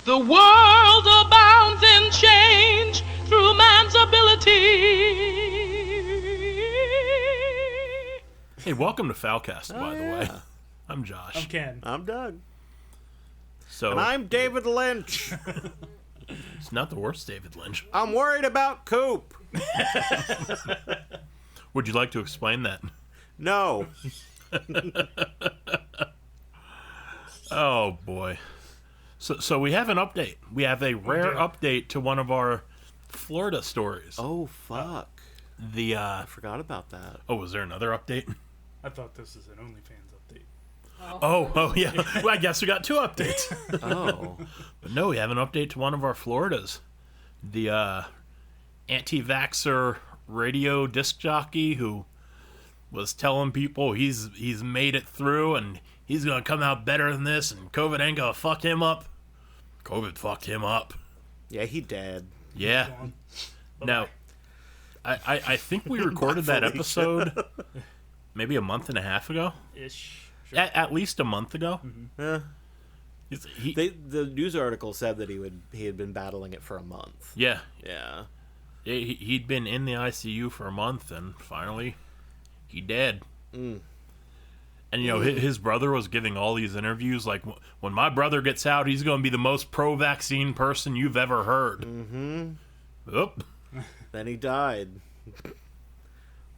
The world abounds in change through man's ability. Hey, welcome to Foulcast, by the way. I'm Josh. I'm Ken. I'm Doug. So And I'm David Lynch. it's not the worst David Lynch. I'm worried about Coop. Would you like to explain that? No. Oh, boy. So we have an update. We have a rare update to one of our Florida stories. Oh, fuck. I forgot about that. Oh, was there another update? I thought this is an OnlyFans update. Oh, yeah. Well, I guess we got two updates. Oh. But no, we have an update to one of our Floridas. The anti-vaxxer radio disc jockey who was telling people he's made it through and he's going to come out better than this and COVID ain't going to fuck him up. COVID fucked him up. Yeah, he dead. Yeah. Now, I think we recorded that episode maybe a month and a half ago. Ish. Sure. At least a month ago. Yeah. The news article said that he had been battling it for a month. Yeah. Yeah. He'd been in the ICU for a month, and finally, he dead. Mm. And, you know, his brother was giving all these interviews, like, when my brother gets out, he's going to be the most pro-vaccine person you've ever heard. Mm-hmm. Oop. Then he died.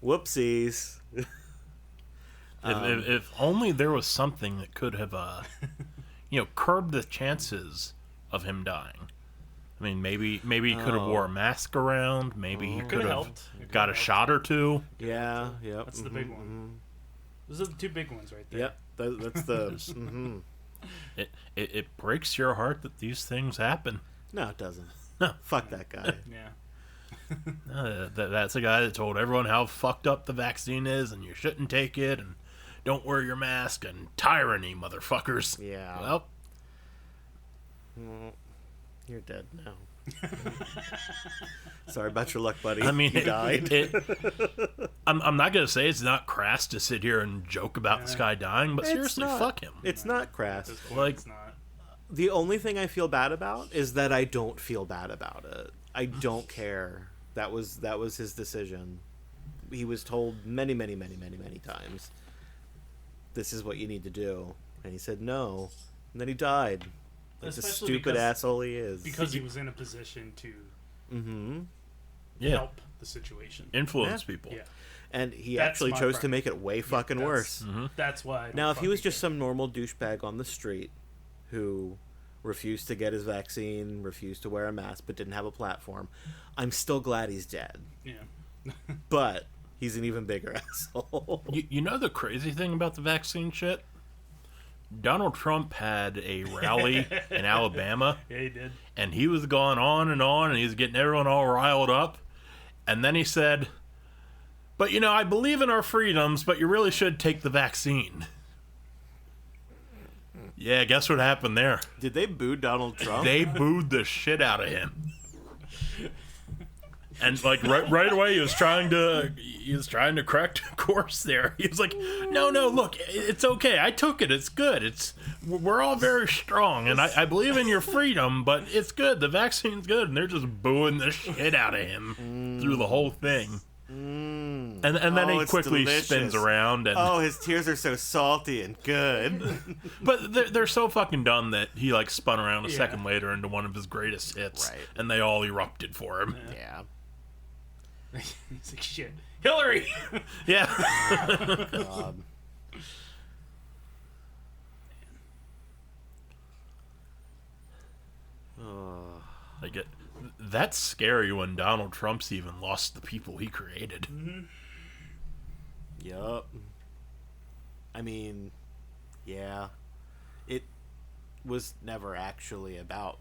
Whoopsies. If only there was something that could have, curbed the chances of him dying. I mean, maybe he could have wore a mask around. Maybe he could have got a shot or two. Yeah, yep. That's the big one. Those are the two big ones right there. Yep, that's the... mm-hmm. It breaks your heart that these things happen. No, it doesn't. No. Fuck that guy. Yeah. That's a guy that told everyone how fucked up the vaccine is and you shouldn't take it and don't wear your mask and tyranny, motherfuckers. Yeah. Well, you're dead now. Sorry about your luck, buddy. I mean, he died. I'm not going to say it's not crass to sit here and joke about this guy dying, but seriously, fuck him. It's not crass. Like, It's not. The only thing I feel bad about is that I don't feel bad about it. I don't care. That was his decision. He was told many, many, many, many, many times, this is what you need to do. And he said no. And then he died. Like the stupid asshole he is. Because he was in a position to help the situation. Influence people. Yeah. And he That's actually my chose to problem. make it way fucking worse. That's why. I don't Now, if he was fucking just some normal douchebag on the street who refused to get his vaccine, refused to wear a mask, but didn't have a platform, I'm still glad he's dead. care. Yeah. But he's an even bigger asshole. You know the crazy thing about the vaccine shit? Donald Trump had a rally in Alabama. Yeah, he did. And he was going on, and he was getting everyone all riled up. And then he said, but, I believe in our freedoms, but you really should take the vaccine. Yeah, guess what happened there? Did they boo Donald Trump? They booed the shit out of him. And right away he was trying to correct course there. He was like, no, look, it's okay. I took it. It's good. We're all very strong, and I believe in your freedom, but it's good. The vaccine's good, and they're just booing the shit out of him through the whole thing. And then he quickly spins around and his tears are so salty and good. but they're so fucking dumb that he spun around a second later into one of his greatest hits, Right. and they all erupted for him. Yeah. He's like, shit. Hillary! Yeah. God. That's scary when Donald Trump's even lost the people he created. Yup. I mean, yeah. It was never actually about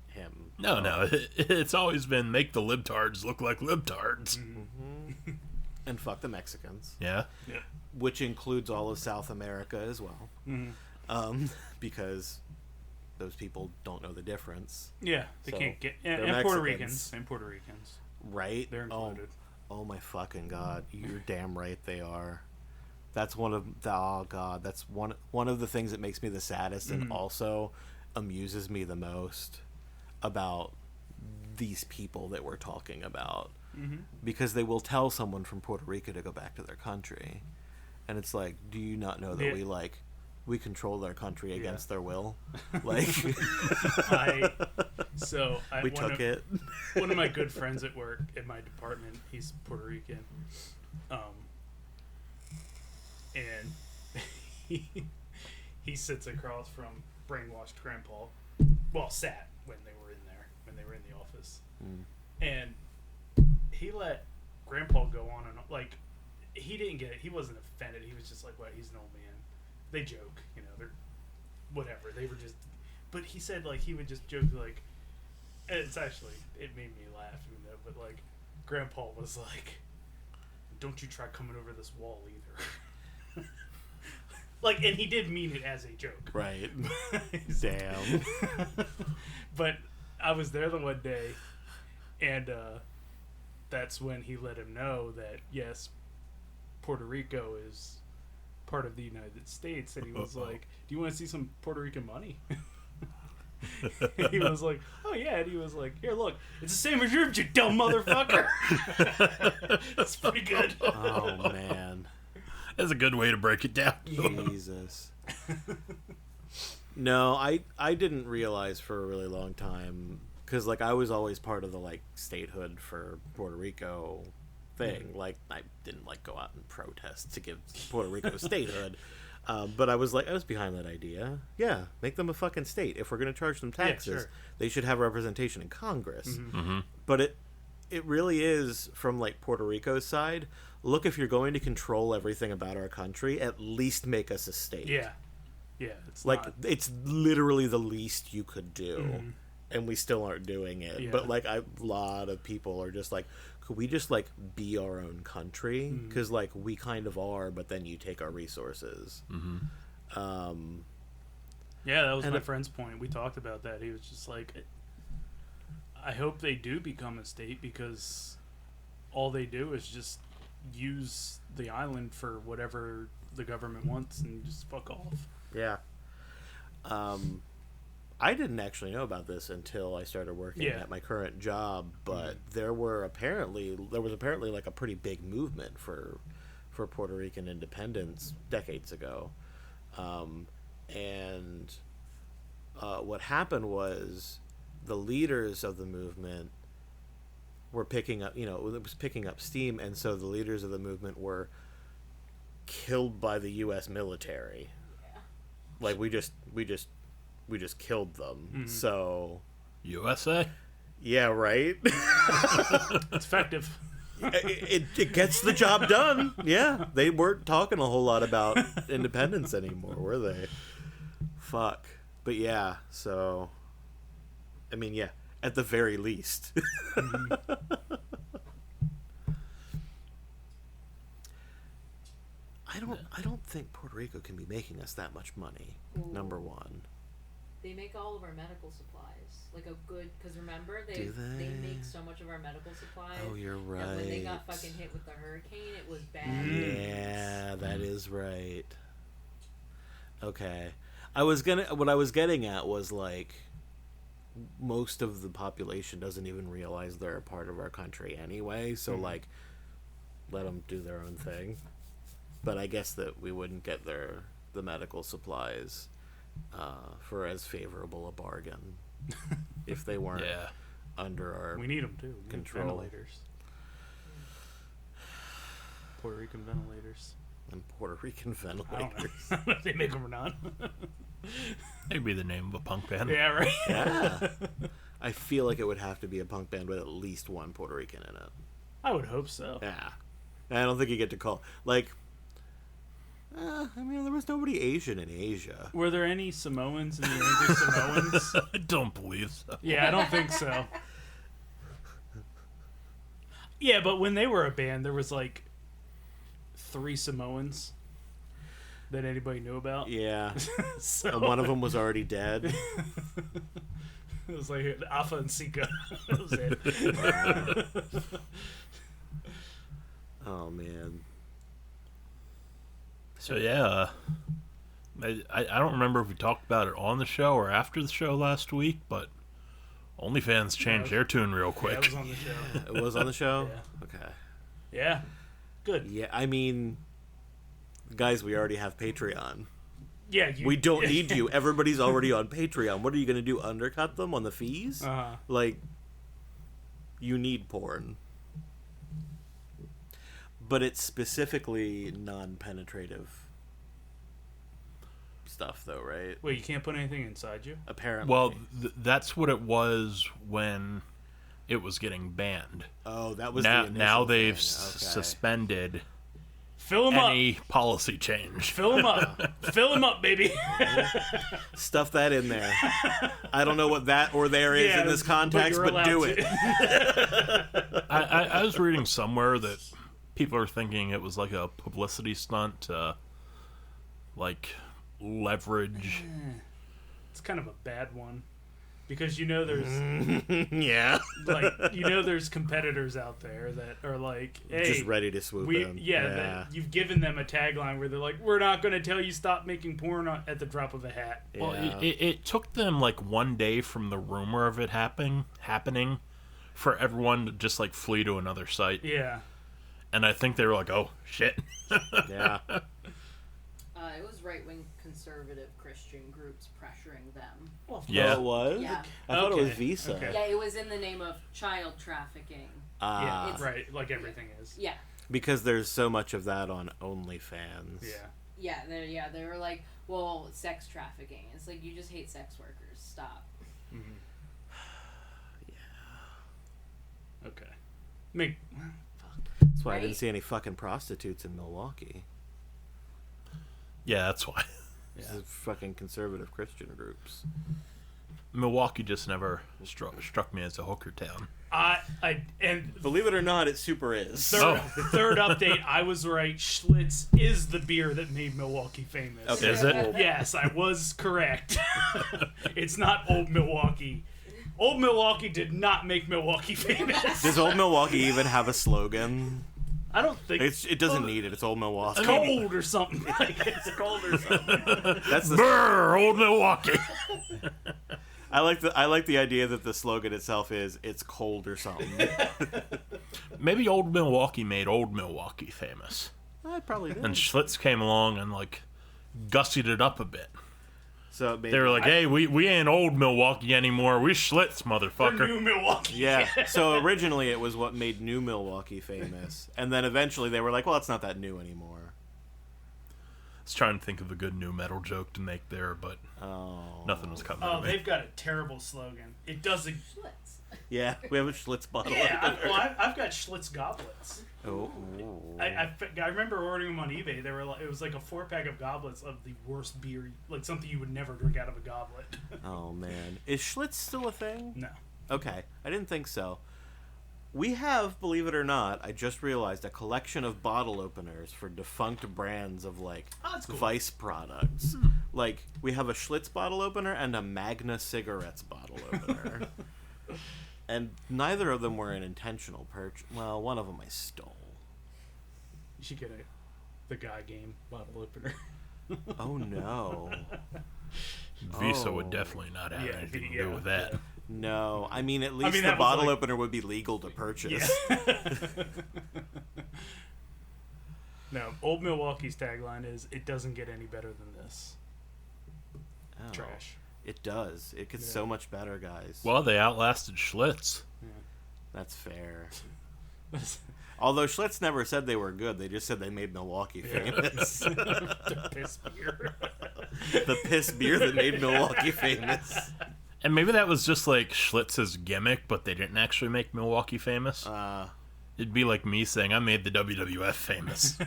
him. No. It's always been make the libtards look like libtards. And fuck the Mexicans. Yeah. Which includes all of South America as well. Because those people don't know the difference. Yeah, they So, can't get... they're And Puerto Mexicans. Ricans. And Puerto Ricans. Right? They're included. Oh my fucking God. You're damn right they are. That's one of the... Oh God. That's one of the things that makes me the saddest and also amuses me the most. about these people that we're talking about, because they will tell someone from Puerto Rico to go back to their country, and it's like, do you not know that we control their country against their will? Like, we took it. One of my good friends at work in my department, he's Puerto Rican, and he sits across from brainwashed Grandpa. Well, sat when they were in the office, and he let Grandpa go on and like, he didn't get it. He wasn't offended. He was just like, "Well, he's an old man." They joke, they're whatever. They were just, but he said like he would just joke like, and it made me laugh, but like, Grandpa was like, "Don't you try coming over this wall either." Like, and he did mean it as a joke. Right. Damn. But I was there the one day, and that's when he let him know that, yes, Puerto Rico is part of the United States. And he was like, "Do you want to see some Puerto Rican money?" He was like, "Oh, yeah." And he was like, "Here, look. It's the same as yours, you dumb motherfucker." That's pretty good. Oh, man. That's a good way to break it down. Jesus. No, I didn't realize for a really long time, because like I was always part of the like statehood for Puerto Rico thing. Like, I didn't like go out and protest to give Puerto Rico statehood, but I was behind that idea. Yeah, make them a fucking state. If we're gonna charge them taxes, they should have representation in Congress. But it really is, from like Puerto Rico's side, look, if you're going to control everything about our country, at least make us a state. Yeah. It's literally the least you could do, and we still aren't doing it. Yeah. But like, a lot of people are just like, could we just like be our own country? Because like, we kind of are, but then you take our resources. Yeah, that was my friend's point. We talked about that. He was just like, I hope they do become a state, because all they do is just use the island for whatever the government wants and just fuck off. Yeah. I didn't actually know about this until I started working at my current job, but there was apparently like a pretty big movement for Puerto Rican independence decades ago. And what happened was, the leaders of the movement were picking up, it was picking up steam, and so the leaders of the movement were killed by the U.S. military. Yeah. Like, we just killed them. So, USA? Yeah, right? It's effective. It gets the job done. Yeah, they weren't talking a whole lot about independence anymore, were they? Fuck. But yeah, so, I mean, yeah, at the very least. I don't think Puerto Rico can be making us that much money. Ooh. Number one. They make all of our medical supplies. Like a good, because remember, Do they make so much of our medical supplies. Oh, you're right. And when they got fucking hit with the hurricane, it was bad. Yeah, that is right. Okay. What I was getting at was, like, most of the population doesn't even realize they're a part of our country anyway, so like, let them do their own thing. But I guess that we wouldn't get the medical supplies for as favorable a bargain if they weren't under our We need them too. We control. Need ventilators. Puerto Rican ventilators. And Puerto Rican I don't know. ventilators. I don't know if they make them or not. That'd be the name of a punk band. Yeah, right. Yeah. I feel like it would have to be a punk band with at least one Puerto Rican in it. I would hope so. Yeah. I don't think you get to call, like, I mean, there was nobody Asian in Asia. Were there any Samoans in the English Samoans? I don't believe so. Yeah, I don't think so. Yeah, but when they were a band, there was like 3 Samoans that anybody knew about. Yeah. So And one of them was already dead. it was like Alpha and Sika. That was it. Oh, man. So yeah, I don't remember if we talked about it on the show or after the show last week, but OnlyFans changed their tune real Yeah, quick. it was on the show. It was on the show? Yeah. Okay. Yeah. Good. Yeah, I mean, guys, we already have Patreon. Yeah. We don't need you. Everybody's already on Patreon. What are you going to do? Undercut them on the fees? Uh-huh. Like, you need porn. But it's specifically non-penetrative stuff, though, right? Wait, you can't put anything inside you? Apparently. Well, that's what it was when it was getting banned. oh, that was Now, the initial now they've thing. Okay. suspended Fill him any policy change. Fill him up. Fill him up, baby. Stuff that in there. I don't know what that or there is Yeah, in this but context, you're but do allowed it. I was reading somewhere that people are thinking it was like a publicity stunt to, like, leverage. It's kind of a bad one. Because there's Yeah. there's competitors out there that are like, hey, Just ready to swoop in. that you've given them a tagline where they're like, we're not going to tell you stop making porn at the drop of a hat. Well, Yeah. it took them like one day from the rumor of it happening for everyone to just like flee to another site. Yeah. And I think they were like, oh, shit. Yeah. It was right-wing conservative Christian groups pressuring them. Well, Yeah. Oh, it was? Yeah. I thought it was Okay. Visa. Okay. Yeah, it was in the name of child trafficking. Ah, It's- right. Like everything is. Yeah. because there's so much of that on OnlyFans. Yeah. They were like, well, sex trafficking. It's like, you just hate sex workers. Stop. Okay. Make. That's why I Right. didn't see any fucking prostitutes in Milwaukee. Yeah, that's why. This is fucking conservative Christian groups. Milwaukee just never struck me as a hooker town. And Believe it or not, it super is. third update, I was right. Schlitz is the beer that made Milwaukee famous. Okay. Is it? Yes, I was correct. It's not Old Milwaukee. Old Milwaukee did not make Milwaukee famous. Does Old Milwaukee even have a slogan? I don't think It doesn't need it. It's Old Milwaukee. cold or something. Like, it's cold or something. That's the. Brr, old Milwaukee. I like the idea that the slogan itself is "It's cold" or something. Maybe old Milwaukee made old Milwaukee famous. I probably did. And Schlitz came along and like gussied it up a bit. So maybe, They were like, hey, we ain't old Milwaukee anymore. We Schlitz, Or motherfucker. New Milwaukee. yeah. So originally it was what made New Milwaukee famous, and then eventually they were like, well, it's not that new anymore. I was trying to think of a good new metal joke to make there, but Oh. nothing was coming Oh, to me. they've got a terrible slogan. It doesn't. Schlitz. Yeah, we have a Schlitz bottle. Yeah, I've got Schlitz goblets. Oh. I remember ordering them on eBay. They were like, it was like a 4-pack of goblets of the worst beer, like something you would never drink out of a goblet. Oh man, is Schlitz still a thing? No. Okay, I didn't think so. We have, believe it or not, I just realized a collection of bottle openers for defunct brands of like Oh, that's cool. Vice products. Like we have a Schlitz bottle opener and a Magna cigarettes bottle opener. And neither of them were an intentional purchase. Well, one of them I stole. You should get the Guy Game bottle opener. Oh no. Visa Oh. would definitely not have Yeah, anything to yeah, do with that. yeah. No, I mean at least mean, the that was bottle like- opener would be legal to purchase. No, Old Milwaukee's tagline is, "It doesn't get any better than this." Oh, Trash. It does. It gets Yeah. so much better, guys. Well, they outlasted Schlitz. That's fair. Although Schlitz never said they were good, they just said they made Milwaukee famous. The piss beer. The piss beer that made Milwaukee famous. And maybe that was just like Schlitz's gimmick, but they didn't actually make Milwaukee famous. It'd be like me saying I made the WWF famous.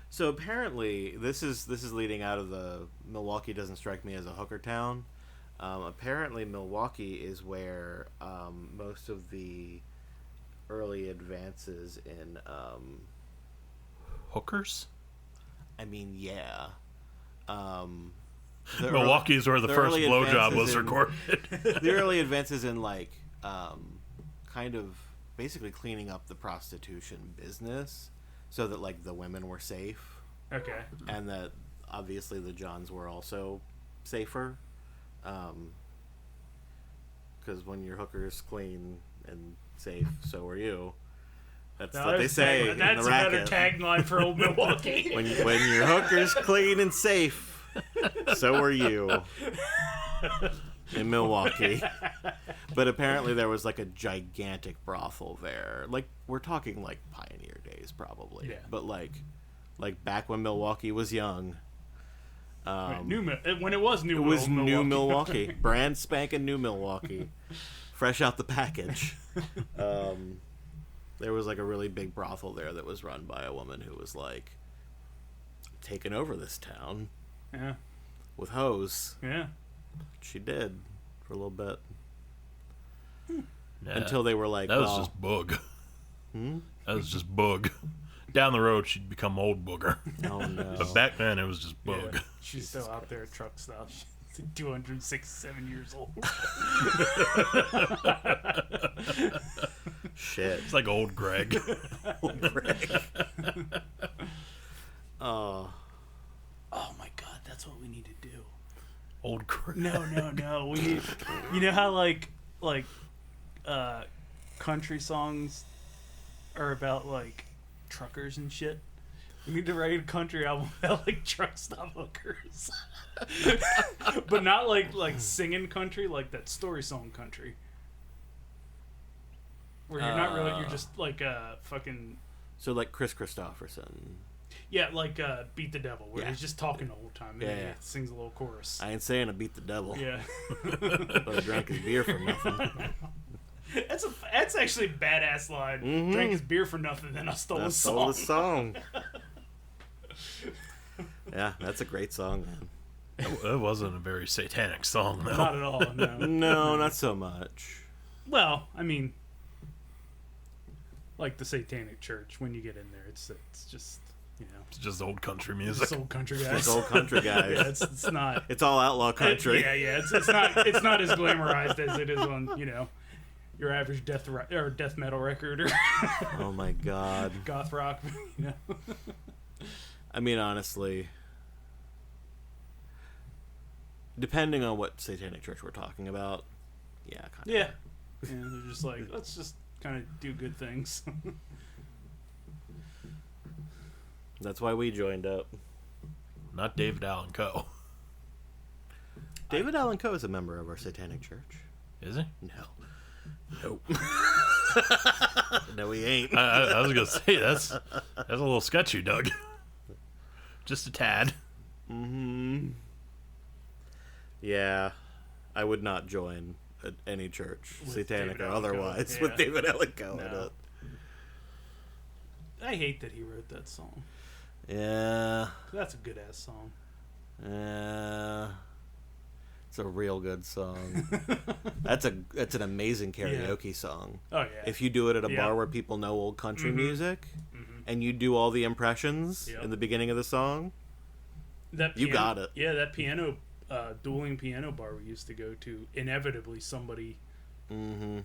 So apparently, this is leading out of the Milwaukee doesn't strike me as a hooker town. Apparently, Milwaukee is where most of the early advances in. Hookers? I mean, yeah. Milwaukee is where the first early blowjob advances was in- recorded. The early advances in like kind of basically cleaning up the prostitution business so that like the women were safe Okay. and that obviously the Johns were also safer. because when your hooker's clean and safe, so are you. That's No, what they say in that's the a better racket. tagline for old Milwaukee. When your hooker's clean and safe, so are you. In Milwaukee. But apparently there was like a gigantic brothel there. Like, we're talking like pioneer days probably. Yeah. But like back when Milwaukee was young. When it was new. It was Milwaukee. new Milwaukee. Brand spanking new Milwaukee. Fresh out the package. There was like a really big brothel there that was run by a woman who was like taking over this town. Yeah. With hoes. Yeah. She did for a little bit. Yeah, Until they were like, that was well, just Boog. That was just Boog. Down the road, she'd become old Booger. oh no. But back then, it was just Boog. Yeah. She's still out there at truck stop. She's 267 years old. Shit. It's like old Greg. Old Greg. Oh my god, that's what we need to do. Old Greg. No. We need, you know how like country songs are about like truckers and shit? We need to write a country album about like truck stop hookers. But not like singing country, like that story song country. Where you're not really, you're just like fucking. So like Chris Christopherson. Yeah, like Beat the Devil, where Yeah. he's just talking the whole time. And Yeah, he yeah. sings a little chorus. I ain't saying I beat the devil. Yeah. But I drank his beer for nothing. That's actually a badass line. Mhm. Drank his beer for nothing, then I stole I his stole song. the song. Yeah, that's a great song, man. It wasn't a very satanic song, though. Not at all, no. No, not so much. Well, I mean, like the Satanic Church, when you get in there, it's just, you know, It's just old country music. it's old country guys. It's old country guys. Yeah, it's not. It's all outlaw country. Yeah, it's not as glamorized as it is on, you know, your average death metal record or Oh my god. goth rock, you know. I mean, honestly, depending on what satanic church we're talking about, yeah, kind of. Yeah. And they're just like, let's just kind of do good things. That's why we joined up. Not David Allen Coe. David Allen Coe is a member of our satanic church. Is he? No. Nope. No, he ain't. I was gonna say that's a little sketchy, Doug. Just a tad. Mm-hmm. Yeah, I would not join any church, With satanic David or Allen Coe, otherwise, yeah. with David Allen Coe in No. it. I hate that he wrote that song. Yeah. That's a good ass song. It's a real good song. That's an amazing karaoke song. Oh yeah. If you do it at a Yeah. bar where people know old country Mhm. music, Mhm. and you do all the impressions Yep. in the beginning of the song, That You got it. Yeah, that piano, dueling piano bar we used to go to. Inevitably, somebody. mm-hmm.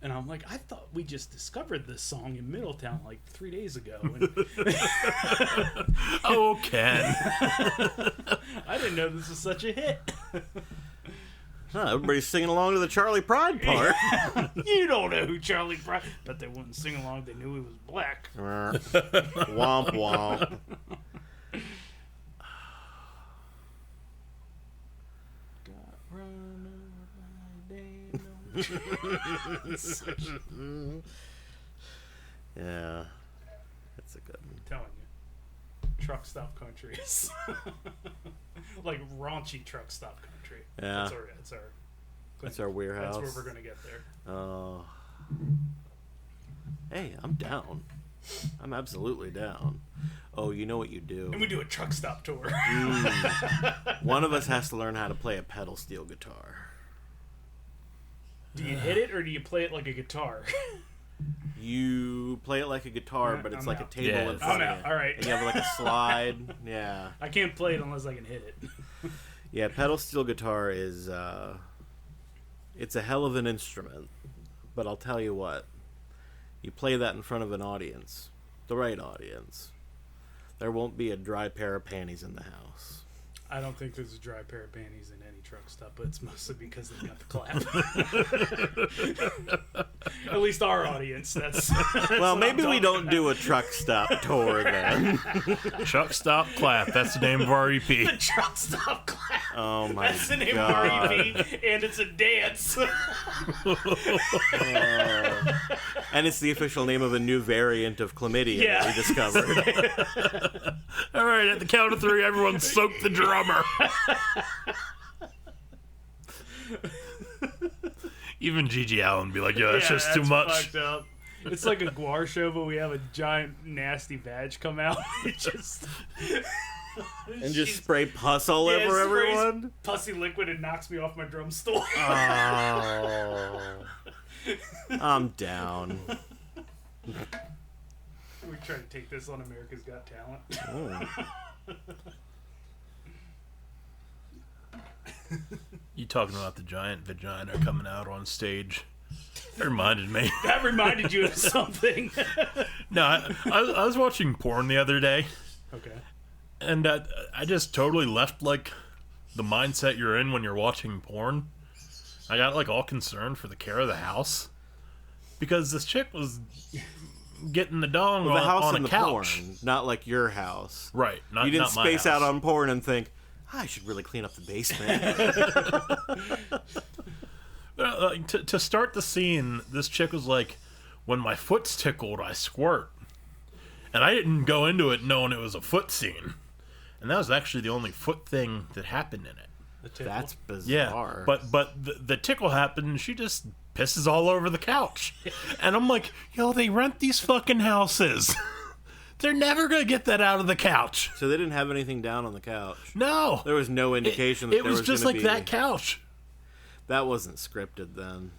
And I'm like, I thought we just discovered this song in Middletown like 3 days ago. And Oh, Ken. I didn't know this was such a hit. Everybody's singing along to the Charlie Pride part. You don't know who Charlie Brown. But they wouldn't sing along. They knew he was black. Womp womp. Got run Yeah, that's a good one. telling you. Truck stop country is like raunchy truck stop country. Yeah. That's Our warehouse. That's where we're gonna get there. Oh. Hey, I'm down. I'm absolutely down. Oh, you know what you do? And we do a truck stop tour. One of us has to learn how to play a pedal steel guitar. Do you hit it or do you play it like a guitar? You play it like a guitar, I'm but it's out. like a table Yeah. in front I'm of out. you. All right. And you have like a slide. Yeah. I can't play it unless I can hit it. Yeah, pedal steel guitar is it's a hell of an instrument. But I'll tell you what. You play that in front of an audience, the right audience. There won't be a dry pair of panties in the house. I don't think there's a dry pair of panties in any truck stop, but it's mostly because they got the clap. At least our audience. That's Well, what maybe I'm we talking don't do a truck stop tour then. Truck stop clap. That's the name of our EP. The truck stop clap. Oh my That's the name god. of our EP, and it's a dance. And it's the official name of a new variant of chlamydia Yeah. that we discovered. All right, at the count of 3, everyone soak the drummer. Even Gigi Allen be like, "Yo, that's just too much." Fucked up. It's like a guar show, but we have a giant nasty vag come out. It just And just spray pus all Yeah, over it sprays everyone. pussy liquid and knocks me off my drum stool. Oh. I'm down. We try to take this on America's Got Talent. Oh. You talking about the giant vagina coming out on stage? That reminded me. That reminded you of something. No, I was watching porn the other day, Okay. and I just totally left like the mindset you're in when you're watching porn. I got like all concerned for the care of the house because this chick was getting the dong Well, the house on in a the couch. porn, not like your house. Right. Not, You didn't not my space out house. on porn and think, I should really clean up the basement. To start the scene, this chick was like, when my foot's tickled, I squirt. And I didn't go into it knowing it was a foot scene. And that was actually the only foot thing that happened in it. That's Yeah, bizarre. but the tickle happened, and she just pisses all over the couch. And I'm like, yo, they rent these fucking houses. They're never going to get that out of the couch. So they didn't have anything down on the couch. No. There was no indication that It there was was just gonna like be... that couch. That wasn't scripted then.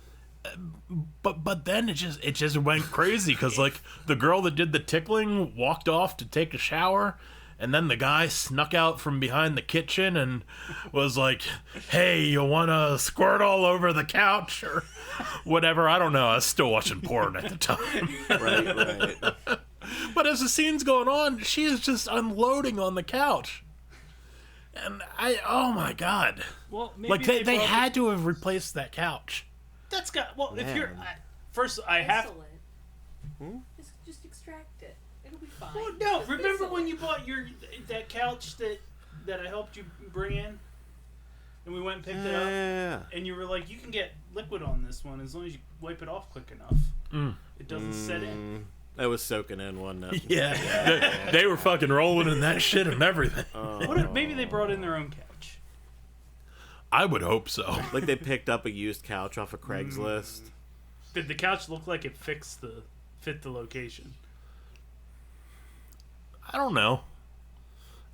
But then it just went crazy because like the girl that did the tickling walked off to take a shower, and then the guy snuck out from behind the kitchen and was like, "Hey, you want to squirt all over the couch or whatever?" I don't know. I was still watching porn at the time. Right. But as the scene's going on, she is just unloading on the couch, and oh my god, Well, maybe like they brought had to have replaced that couch. That's got. Well, if Man. you're first, I have. Whistle it. Just extract it. It'll be fine. Well, no. Just Remember whistle when it. you bought that couch that I helped you bring in, and we went and picked it up, Yeah. and you were like, "You can get liquid on this one as long as you wipe it off quick enough. It doesn't set in." That was soaking in, wasn't it? Yeah, they were fucking rolling in that shit and everything. What if maybe they brought in their own couch? I would hope so. Like they picked up a used couch off of Craigslist. Did the couch look like it fit the location? I don't know.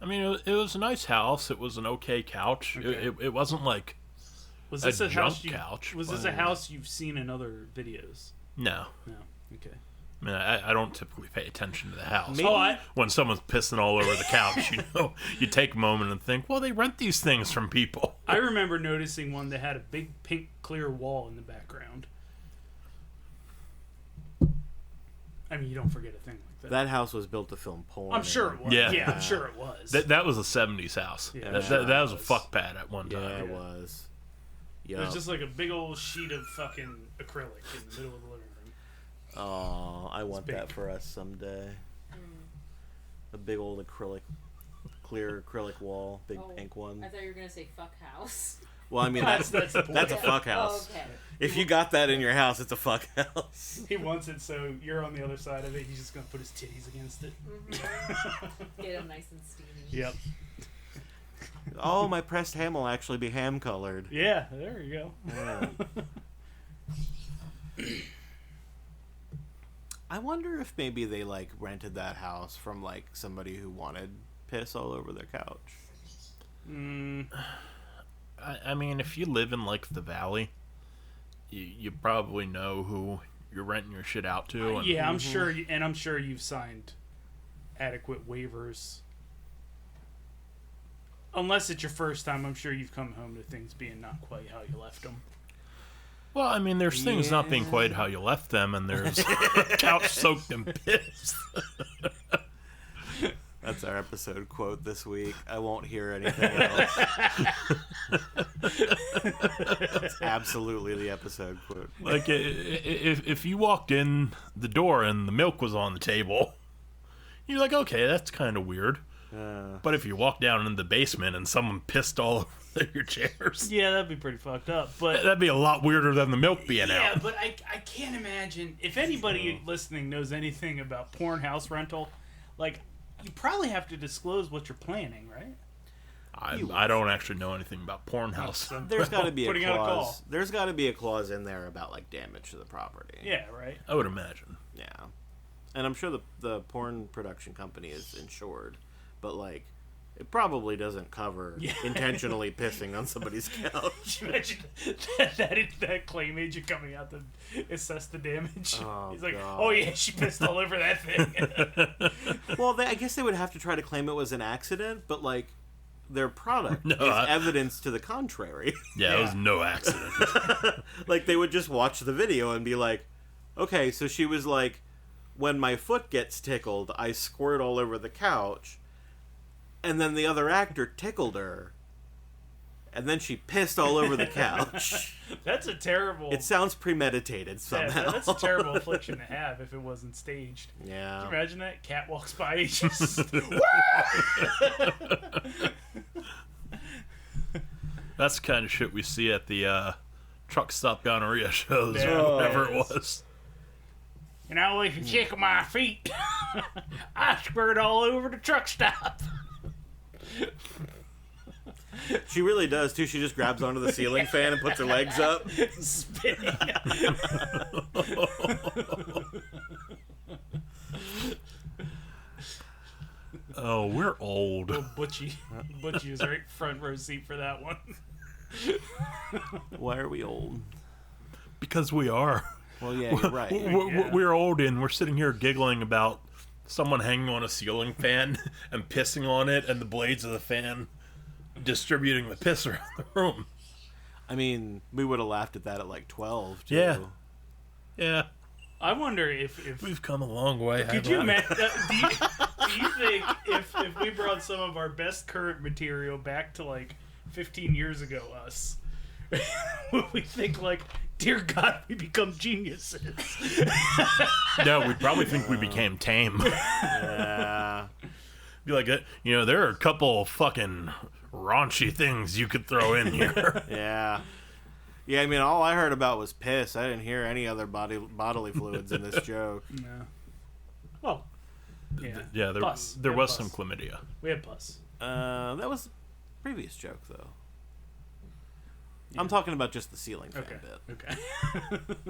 I mean, it was a nice house. It was an okay couch. Okay. It wasn't like Was a this a house junk couch. Was this a house you've seen in other videos? No. No. Okay. I mean, I don't typically pay attention to the house. Maybe- When someone's pissing all over the couch, you take a moment and think, well, they rent these things from people. I remember noticing one that had a big pink clear wall in the background. I mean, you don't forget a thing like that. That house was built to film porn. I'm sure it was. Yeah. Yeah, I'm sure it was. That was a 70s house. Yeah, That was a it was. fuck pad at one Yeah, time. it was. It Yeah. was just like a big old sheet of fucking acrylic in the middle of the living room. Oh, I want big. that for us someday. A big old clear acrylic wall, big Oh, pink one. I thought you were gonna say fuck house. Well, I mean That's the point. that's a fuck house. Oh, okay. If you got that in your house, it's a fuck house. He wants it so you're on the other side of it. He's just gonna put his titties against it. Get them nice and steamy. Yep. Oh, my pressed ham will actually be ham colored. Yeah. There you go. Yeah. I wonder if maybe they like rented that house from like somebody who wanted piss all over their couch. I mean, if you live in like the valley, you probably know who you're renting your shit out to. And Yeah, I'm sure, I'm sure you've signed adequate waivers. Unless it's your first time, I'm sure you've come home to things being not quite how you left them. Well, I mean, there's things not being quite how you left them, and there's couch soaked in piss. That's our episode quote this week. I won't hear anything else. That's absolutely the episode quote. Like, if you walked in the door and the milk was on the table, you're like, okay, that's kind of weird. But if you walk down in the basement and someone pissed all over your chairs, Yeah, that'd be pretty fucked up. But that'd be a lot weirder than the milk being yeah, out. but I can't imagine if anybody listening knows anything about porn house rental, like you probably have to disclose what you're planning, right? I don't actually know anything about porn house. So There's got to be a Putting out a call. clause. There's got to be a clause in there about like damage to the property. yeah, right. I would imagine. Yeah. And I'm sure the porn production company is insured, but like it probably doesn't cover intentionally pissing on somebody's couch. Imagine that claim agent coming out to assess the damage. Oh, He's like, God. "Oh yeah, she pissed all over that thing." Well, I guess they would have to try to claim it was an accident, but like their product No, is evidence to the contrary. Yeah, it was no accident. Like they would just watch the video and be like, okay, so she was like, when my foot gets tickled, I squirt all over the couch, and then the other actor tickled her, and then she pissed all over the couch. That's a terrible. It sounds premeditated yeah, somehow. that's a terrible affliction to have if it wasn't staged. Yeah. Can you imagine that? Cat walks by, he just That's the kind of shit we see at the truck stop gonorrhea shows Yeah. or whatever Yeah. it was. You know, if you tickle my feet, I squirt all over the truck stop. She really does too. She just grabs onto the ceiling fan and puts her legs up. Spinning. Oh, we're old. Butchie is right front row seat for that one. Why are we old? Because we are. Well, yeah, you're right. We're old and we're sitting here giggling about someone hanging on a ceiling fan and pissing on it and the blades of the fan distributing the piss around the room. I mean, we would have laughed at that at like 12, too. Yeah. Yeah. I wonder if We've come a long way. could you imagine? Do you think if we brought some of our best current material back to like 15 years ago, us, would we think like, dear God, we become geniuses? No, we'd probably think we became tame. Yeah. Be like, there are a couple of fucking raunchy things you could throw in here. Yeah. Yeah, I mean, all I heard about was piss. I didn't hear any other bodily fluids in this joke. No. Well, yeah. Yeah, Pus. there We was had some pus. chlamydia. We had pus. That was the previous joke, though. I'm talking about just the ceiling fan Okay. bit. Okay.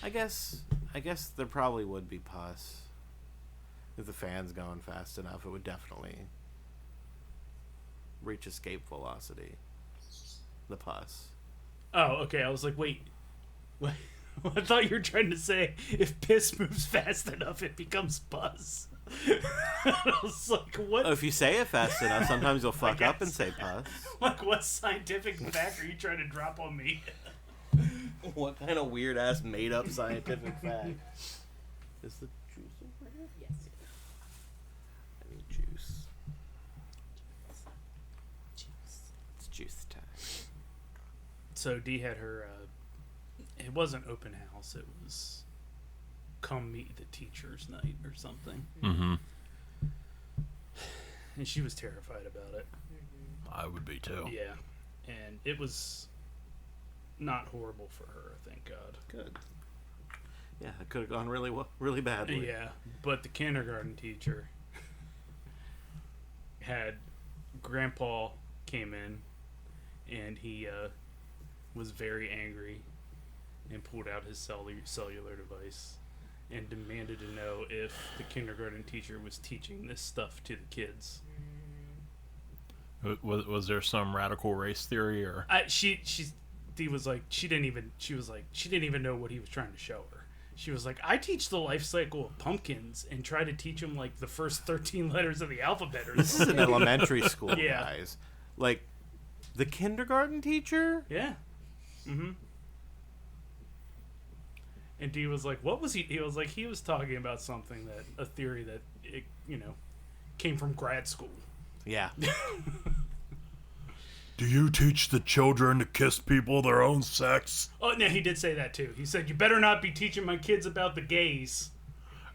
I guess there probably would be pus. If the fan's going fast enough, it would definitely reach escape velocity. The pus. Oh, okay. I was like, wait. I thought you were trying to say if piss moves fast enough, it becomes pus. I was like, what? Oh, if you say it fast enough, sometimes you'll fuck up and guess. say pus. Like, what scientific fact are you trying to drop on me? What kind of weird ass made up scientific fact? Is the juice over here? Yes. I need juice. It's juice time. So Dee had her. It wasn't open house. It was come meet the teachers night or something, Mm-hmm. and she was terrified about it. I would be too. Yeah, and it was not horrible for her. Thank God. Good. Yeah, it could have gone really well, really badly. Yeah, but the kindergarten teacher had Grandpa came in, and he was very angry and pulled out his cellular device and demanded to know if the kindergarten teacher was teaching this stuff to the kids. Was there some radical race theory or? She was like she didn't even know what he was trying to show her. She was like, I teach the life cycle of pumpkins and try to teach them like the first 13 letters of the alphabet or This is something. an elementary school, Yeah. guys. Like, the kindergarten teacher? Yeah. Mm-hmm. And Dee was like, what was he? He was like, he was talking about something a theory that, came from grad school. Yeah. Do you teach the children to kiss people of their own sex? Oh, no, he did say that too. He said, "You better not be teaching my kids about the gays."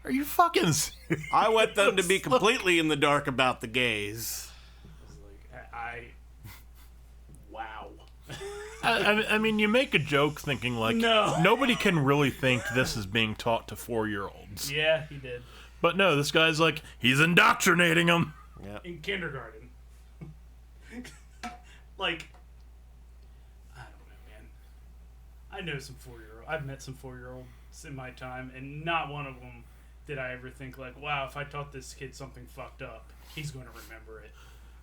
Are you fucking serious? I want them to be completely in the dark about the gays. I was like, wow. I mean, you make a joke thinking like, No. nobody can really think this is being taught to 4-year-olds. Yeah, he did. But no, this guy's like, he's indoctrinating them. Yeah. In kindergarten. Like, I don't know, man. I know some 4-year-olds. I've met some 4-year-olds in my time, and not one of them did I ever think like, wow, if I taught this kid something fucked up, he's going to remember it.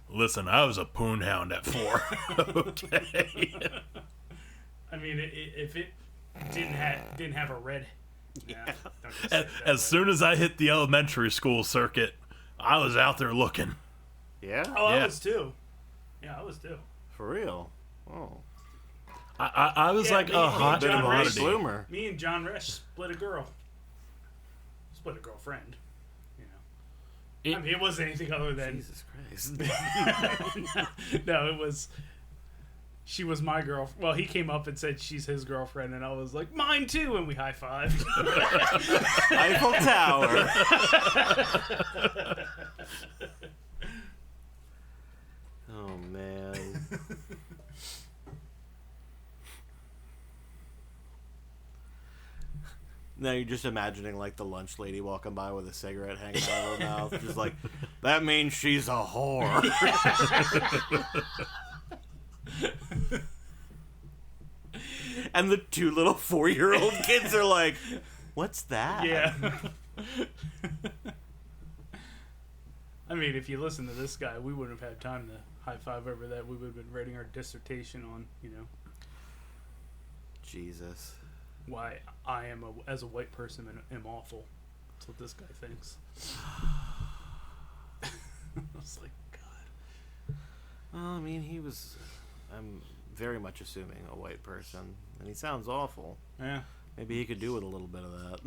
Listen, I was a poon hound at 4. Okay. I mean, if it didn't have a red. Yeah. Don't just say it that As way. soon as I hit the elementary school circuit, I was out there looking. Yeah? Oh, Yeah. I was too. Yeah, I was too. For real? Oh. I was Yeah, like me- a me hot and John Late commodity. bloomer. Me and John Resch split a girl. Split a girlfriend. You know. I mean, it wasn't anything other than Jesus Christ. no, it was. She was my girl. Well, he came up and said she's his girlfriend, and I was like, mine too, and we high fived. Eiffel Tower. Oh, man. Now you're just imagining like the lunch lady walking by with a cigarette hanging out of her mouth, just like, that means she's a whore. And the 2 little 4-year-old kids are like, what's that? Yeah. I mean, if you listen to this guy, we wouldn't have had time to high five over that. We would have been writing our dissertation on, Jesus. why I am, as a white person, am awful. That's what this guy thinks. I was like, God. Well, I mean, I'm very much assuming a white person, and he sounds awful. Yeah. Maybe he could do with a little bit of that.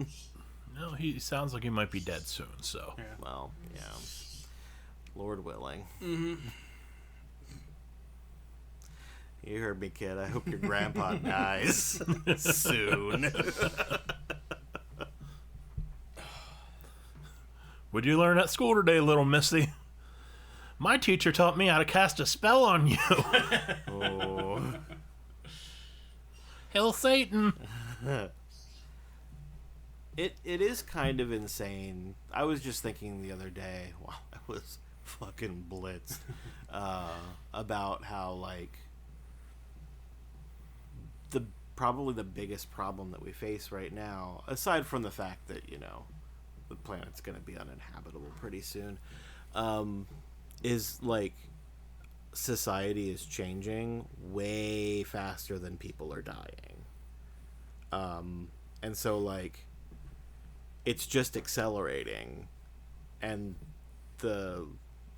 No, he sounds like he might be dead soon, so. Yeah. Well, yeah. Lord willing. Mm-hmm. You heard me, kid. I hope your grandpa dies soon. What'd you learn at school today, little missy? My teacher taught me how to cast a spell on you. Oh. Hail Satan. It is kind of insane. I was just thinking the other day while I was fucking blitzed about how, like, probably the biggest problem that we face right now, aside from the fact that, the planet's going to be uninhabitable pretty soon, is, like, society is changing way faster than people are dying. And so, like, it's just accelerating, and the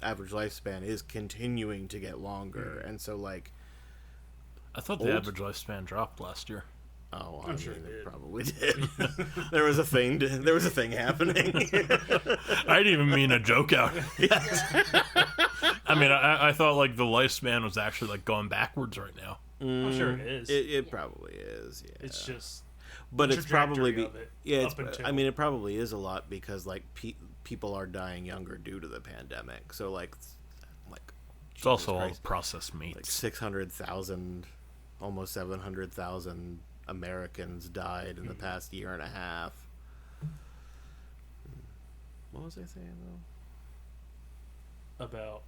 average lifespan is continuing to get longer. And so, like, I thought the average lifespan dropped last year. oh, I'm sure it did. it probably did. There was a thing happening. I didn't even mean a joke out. I mean, I thought, like, the lifespan was actually, like, going backwards right now. I'm sure it is. It probably is. Yeah. It's just. But the it's probably trajectory of it it's, up until- I mean, it probably is a lot because, like, people are dying younger due to the pandemic. So, like It's also all Christ, processed like meats. 600,000, almost 700,000 Americans died in the past year and a half. What was I saying though? About.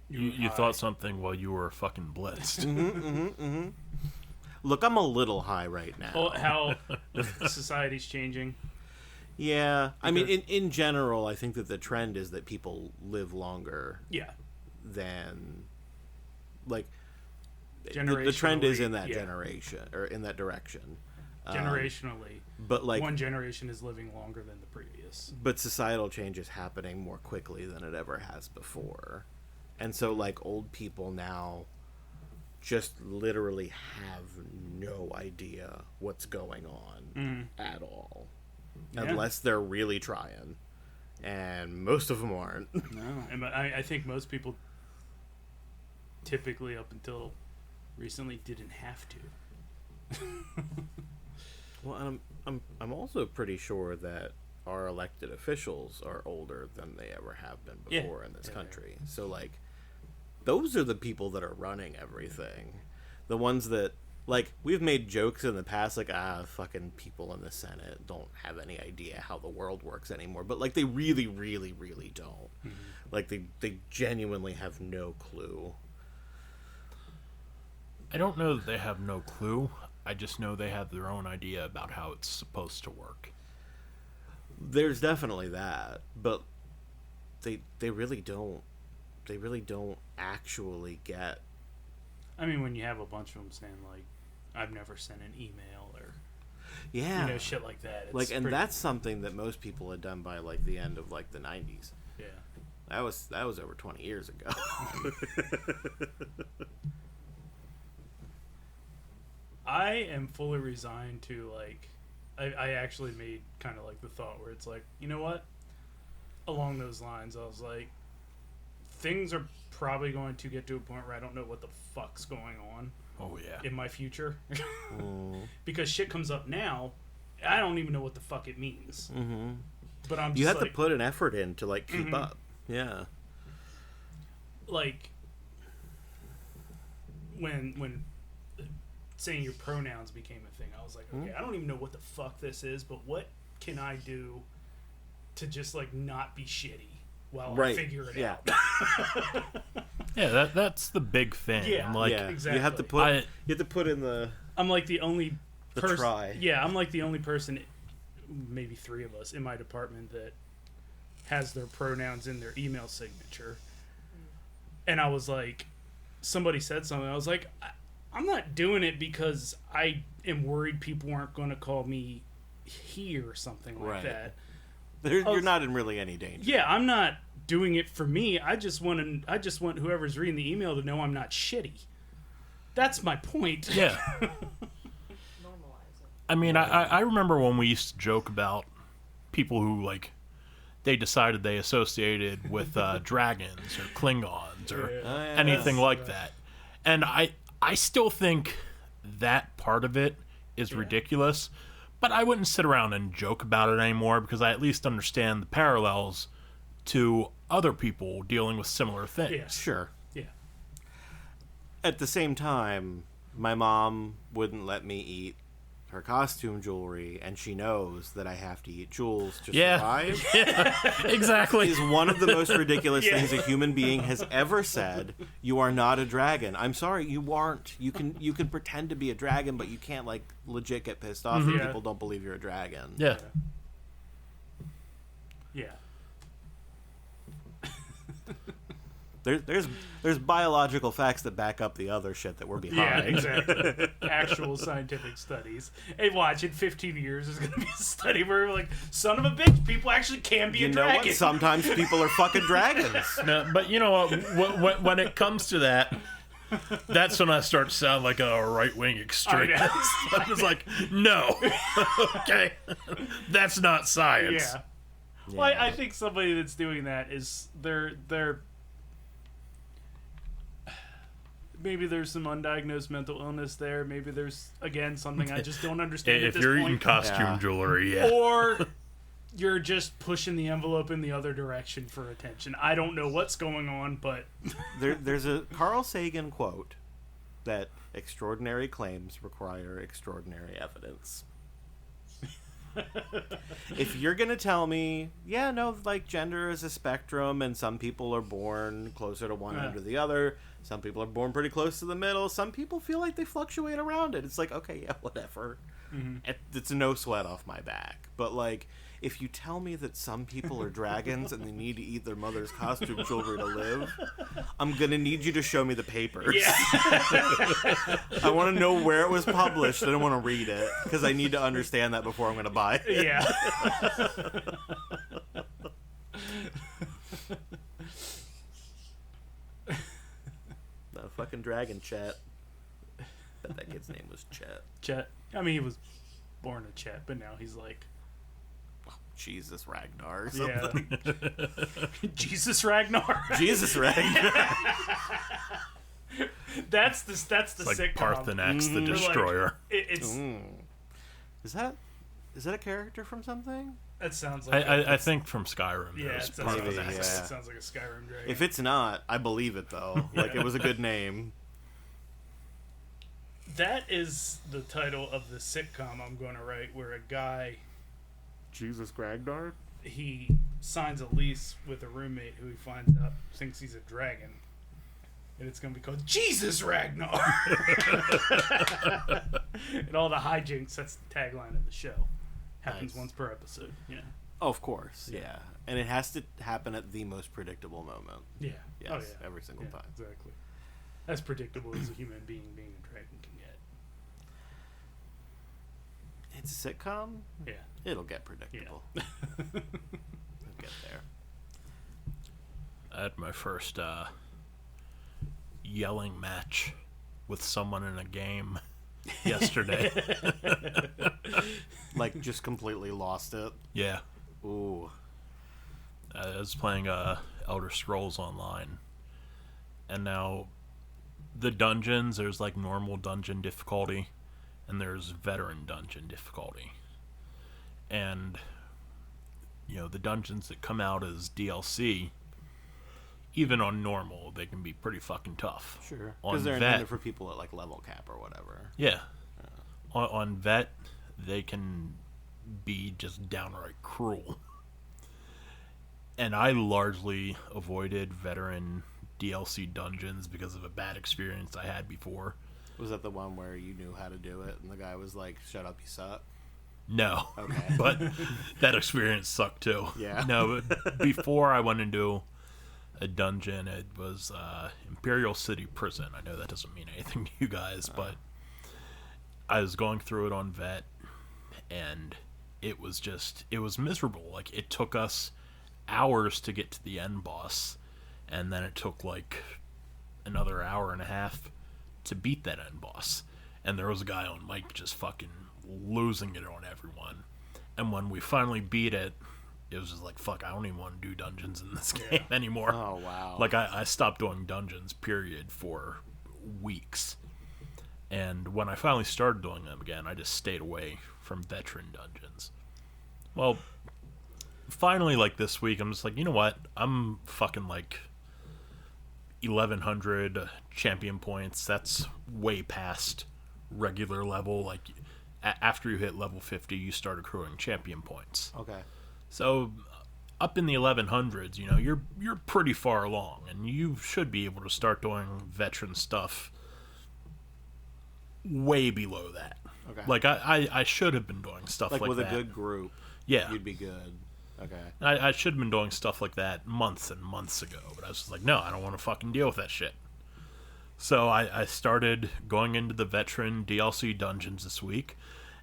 You thought something while you were fucking blitzed. Look, I'm a little high right now. Oh, how society's changing. Yeah, I mean, in general, I think that the trend is that people live longer Yeah. than, like, the Generationally, trend is in that yeah. generation or in that direction. Generationally, But like, one generation is living longer than the previous. but societal change is happening more quickly than it ever has before, and so like old people now just literally have no idea what's going on at all, Yeah. unless they're really trying. And most of them aren't. No, and I think most people typically up until recently didn't have to. Well, I'm also pretty sure that our elected officials are older than they ever have been before in this country. So, like, those are the people that are running everything. The ones that, like, we've made jokes in the past, like, fucking people in the Senate don't have any idea how the world works anymore. But, like, they really, really, really don't. Mm-hmm. Like, they genuinely have no clue. I don't know that they have no clue. I just know they have their own idea about how it's supposed to work. There's definitely that, but they really don't. They really don't actually get. I mean, when you have a bunch of them saying like, "I've never sent an email," or shit like that. It's like, and that's something that most people had done by like the end of like the 90s. Yeah, that was over 20 years ago. I am fully resigned to like. I actually made kind of like the thought where it's like, you know what? Along those lines, I was like, things are probably going to get to a point where I don't know what the fuck's going on. Oh, yeah. In my future. Because shit comes up now, I don't even know what the fuck it means. Mm-hmm. But I'm just you have like, to put an effort in to like keep up. Yeah. Like, when saying your pronouns became a thing, I was like, okay, I don't even know what the fuck this is, but what can I do to just like not be shitty while I figure it out? Yeah, that's the big thing. Yeah, I'm like, exactly. You have to put in the. I'm like the only person. Try. Yeah, I'm like the only person, maybe three of us in my department that has their pronouns in their email signature. And I was like, somebody said something. I was like, I'm not doing it because I am worried people aren't going to call me he or something like that. You're not in really any danger. Yeah, I'm not doing it for me. I just want whoever's reading the email to know I'm not shitty. That's my point. Yeah. Normalize it. I mean, I remember when we used to joke about people who, like, they decided they associated with dragons or Klingons or anything like that. And I still think that part of it is ridiculous, but I wouldn't sit around and joke about it anymore because I at least understand the parallels to other people dealing with similar things. Yeah. Sure. Yeah. At the same time, my mom wouldn't let me eat her costume jewelry, and she knows that I have to eat jewels to survive. Yeah, exactly. Is one of the most ridiculous things a human being has ever said. You are not a dragon. I'm sorry, you aren't. You can pretend to be a dragon, but you can't like legit get pissed off that people don't believe you're a dragon. Yeah. Yeah. There's biological facts that back up the other shit that we're behind. Yeah, exactly. Actual scientific studies. Hey, watch, in 15 years there's going to be a study where we're like, son of a bitch, people actually can be a dragon. You know what? Sometimes people are fucking dragons. No, but you know what? When it comes to that, that's when I start to sound like a right-wing extremist. I'm just like, no. Okay. That's not science. Yeah. Well, I think somebody that's doing that is they're maybe there's some undiagnosed mental illness there. Maybe there's, again, something I just don't understand at If this you're point. eating costume jewelry, yeah. Or you're just pushing the envelope in the other direction for attention. I don't know what's going on, but... There's a Carl Sagan quote that extraordinary claims require extraordinary evidence. If you're going to tell me, like gender is a spectrum and some people are born closer to one end or the other, some people are born pretty close to the middle, some people feel like they fluctuate around it. It's like, okay, yeah, whatever. Mm-hmm. It's no sweat off my back. But like, if you tell me that some people are dragons and they need to eat their mother's costume jewelry to live, I'm going to need you to show me the papers. Yeah. I want to know where it was published. I don't want to read it because I need to understand that before I'm going to buy it. Yeah. The fucking dragon, Chet. Bet that kid's name was Chet. Chet. I mean, he was born a Chet, but now he's like... Jesus Ragnar or Yeah. something. Jesus Ragnar. Jesus Ragnar. That's the Like sitcom. Parthenax the Destroyer. It's Is that a character from something? that sounds like I think from Skyrim. yeah, there's it sounds, like, Maybe, it yeah. sounds like a Skyrim dragon. If it's not, I believe it though. Like it was a good name. That is the title of the sitcom I'm going to write, where a guy Jesus Ragnar. he signs a lease with a roommate who he finds out thinks he's a dragon, and it's going to be called Jesus Ragnar. And all the hijinks. That's the tagline of the show. Happens Nice. once per episode. Yeah. Oh, of course, yeah. And it has to happen at the most predictable moment. Yeah. Yes, Oh yeah. every single Yeah, time. exactly. As predictable as a human being a dragon can get. It's a sitcom. Yeah. It'll get predictable. It'll get there. I had my first yelling match with someone in a game yesterday. Like just completely lost it. Yeah. Ooh. I was playing Elder Scrolls Online, and now the dungeons, there's like normal dungeon difficulty, and there's veteran dungeon difficulty. And, you know, the dungeons that come out as DLC, even on normal, they can be pretty fucking tough. Sure. On Because they're vet, intended for people at like level cap or whatever. yeah. On vet, they can be just downright cruel. And I largely avoided veteran DLC dungeons because of a bad experience I had before. Was that the one where you knew how to do it and the guy was like, "Shut up, you suck"? No. Okay. But that experience sucked too. Yeah. No, but before I went into a dungeon, it was Imperial City Prison. I know that doesn't mean anything to you guys, but I was going through it on vet, and it was miserable. Like, it took us hours to get to the end boss, and then it took like another hour and a half to beat that end boss. And there was a guy on mic just fucking losing it on everyone. And when we finally beat it, it was just like, fuck, I don't even want to do dungeons in this game anymore. Oh, wow. Like, I stopped doing dungeons, period, for weeks. And when I finally started doing them again, I just stayed away from veteran dungeons. Well, finally, like, this week, I'm just like, you know what? I'm fucking, like, 1,100 champion points. That's way past regular level. Like, after you hit level 50, you start accruing champion points. Okay. So, up in the 1100s, you know, you're pretty far along, and you should be able to start doing veteran stuff way below that. Okay. Like, I should have been doing stuff like with that. a good group, Yeah. you'd be good. Okay. I should have been doing stuff like that months and months ago, but I was just like, no, I don't want to fucking deal with that shit. So I started going into the veteran DLC dungeons this week,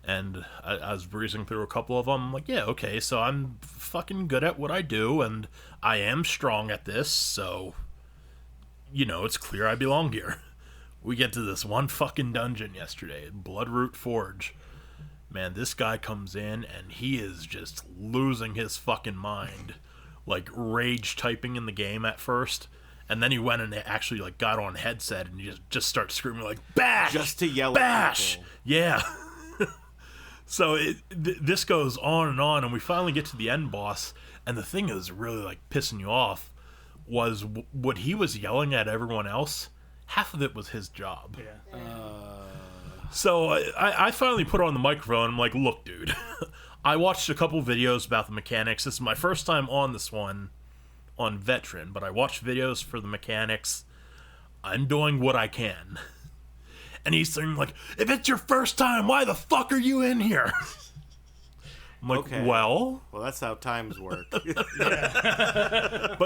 and I was breezing through a couple of them. I'm like, yeah, okay, so I'm fucking good at what I do, and I am strong at this, so, you know, it's clear I belong here. We get to this one fucking dungeon yesterday, Bloodroot Forge. Man, this guy comes in, and he is just losing his fucking mind. Like, rage typing in the game at first. And then he went and actually, like, got on headset, and he just starts screaming, like, bash! Just to yell bash! at people. Yeah. So this goes on, and we finally get to the end boss, and the thing that was really, like, pissing you off was what he was yelling at everyone else. Half of it was his job. Yeah. So I finally put on the microphone. I'm like, look, dude, I watched a couple videos about the mechanics. This is my first time on this one on Veteran, but I watched videos for the mechanics. I'm doing what I can. And he's saying, like, if it's your first time, why the fuck are you in here? I'm like, Okay. well... Well, that's how times work. But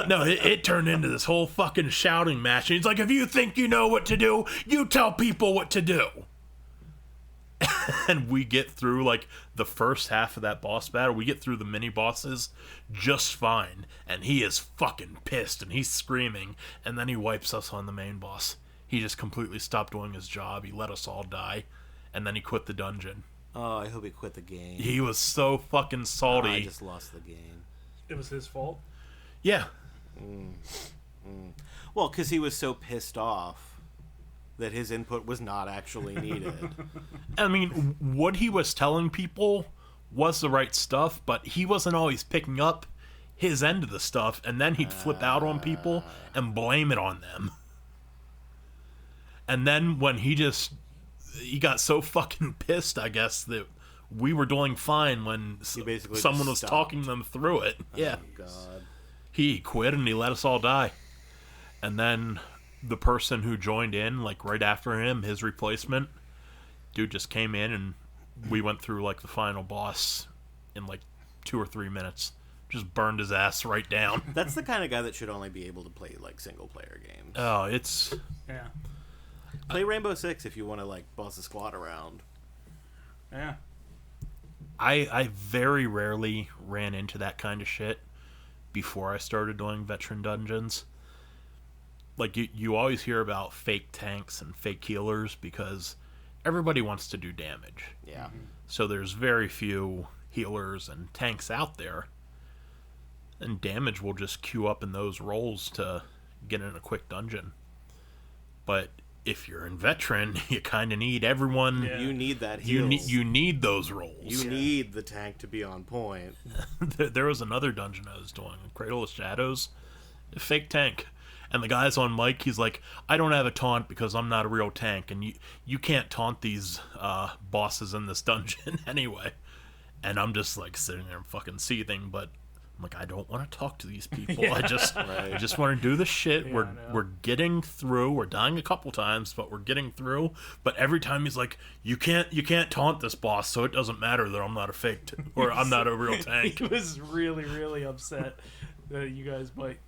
no, it turned into this whole fucking shouting match. And he's like, if you think you know what to do, you tell people what to do. And we get through, like, the first half of that boss battle. We get through the mini-bosses just fine. And he is fucking pissed, and he's screaming. And then he wipes us on the main boss. He just completely stopped doing his job. He let us all die. And then he quit the dungeon. Oh, I hope he quit the game. He was so fucking salty. I just lost the game. It was his fault. Yeah. Well, because he was so pissed off that his input was not actually needed. I mean, what he was telling people was the right stuff, but he wasn't always picking up his end of the stuff, and then he'd flip out on people and blame it on them. And then when he got so fucking pissed, I guess, that we were doing fine when basically someone just was stopped. talking them through it. Yeah. Oh, God. He quit and he let us all die. And then the person who joined in, like right after him, his replacement, dude just came in and we went through like the final boss in like 2 or 3 minutes. Just burned his ass right down. That's the kind of guy that should only be able to play like single player games. Oh, it's... Yeah. Play Rainbow Six if you want to like boss a squad around. Yeah. I very rarely ran into that kind of shit before I started doing veteran dungeons. Like, you always hear about fake tanks and fake healers because everybody wants to do damage. Yeah. So there's very few healers and tanks out there. And damage will just queue up in those roles to get in a quick dungeon. But if you're in veteran, you kind of need everyone. Yeah. You need that You heal. need those roles. You need the tank to be on point. There was another dungeon I was doing, Cradle of Shadows, a fake tank. And the guy's on mic, he's like, I don't have a taunt because I'm not a real tank, and you can't taunt these bosses in this dungeon anyway. And I'm just like sitting there fucking seething, but I'm like, I don't want to talk to these people. Yeah. I just want to do the shit. Yeah, we're I know. we're getting through. We're dying a couple times, but we're getting through. But every time he's like, you can't taunt this boss, so it doesn't matter that I'm not a fake or I'm not a real tank. He was really, really upset that you guys might,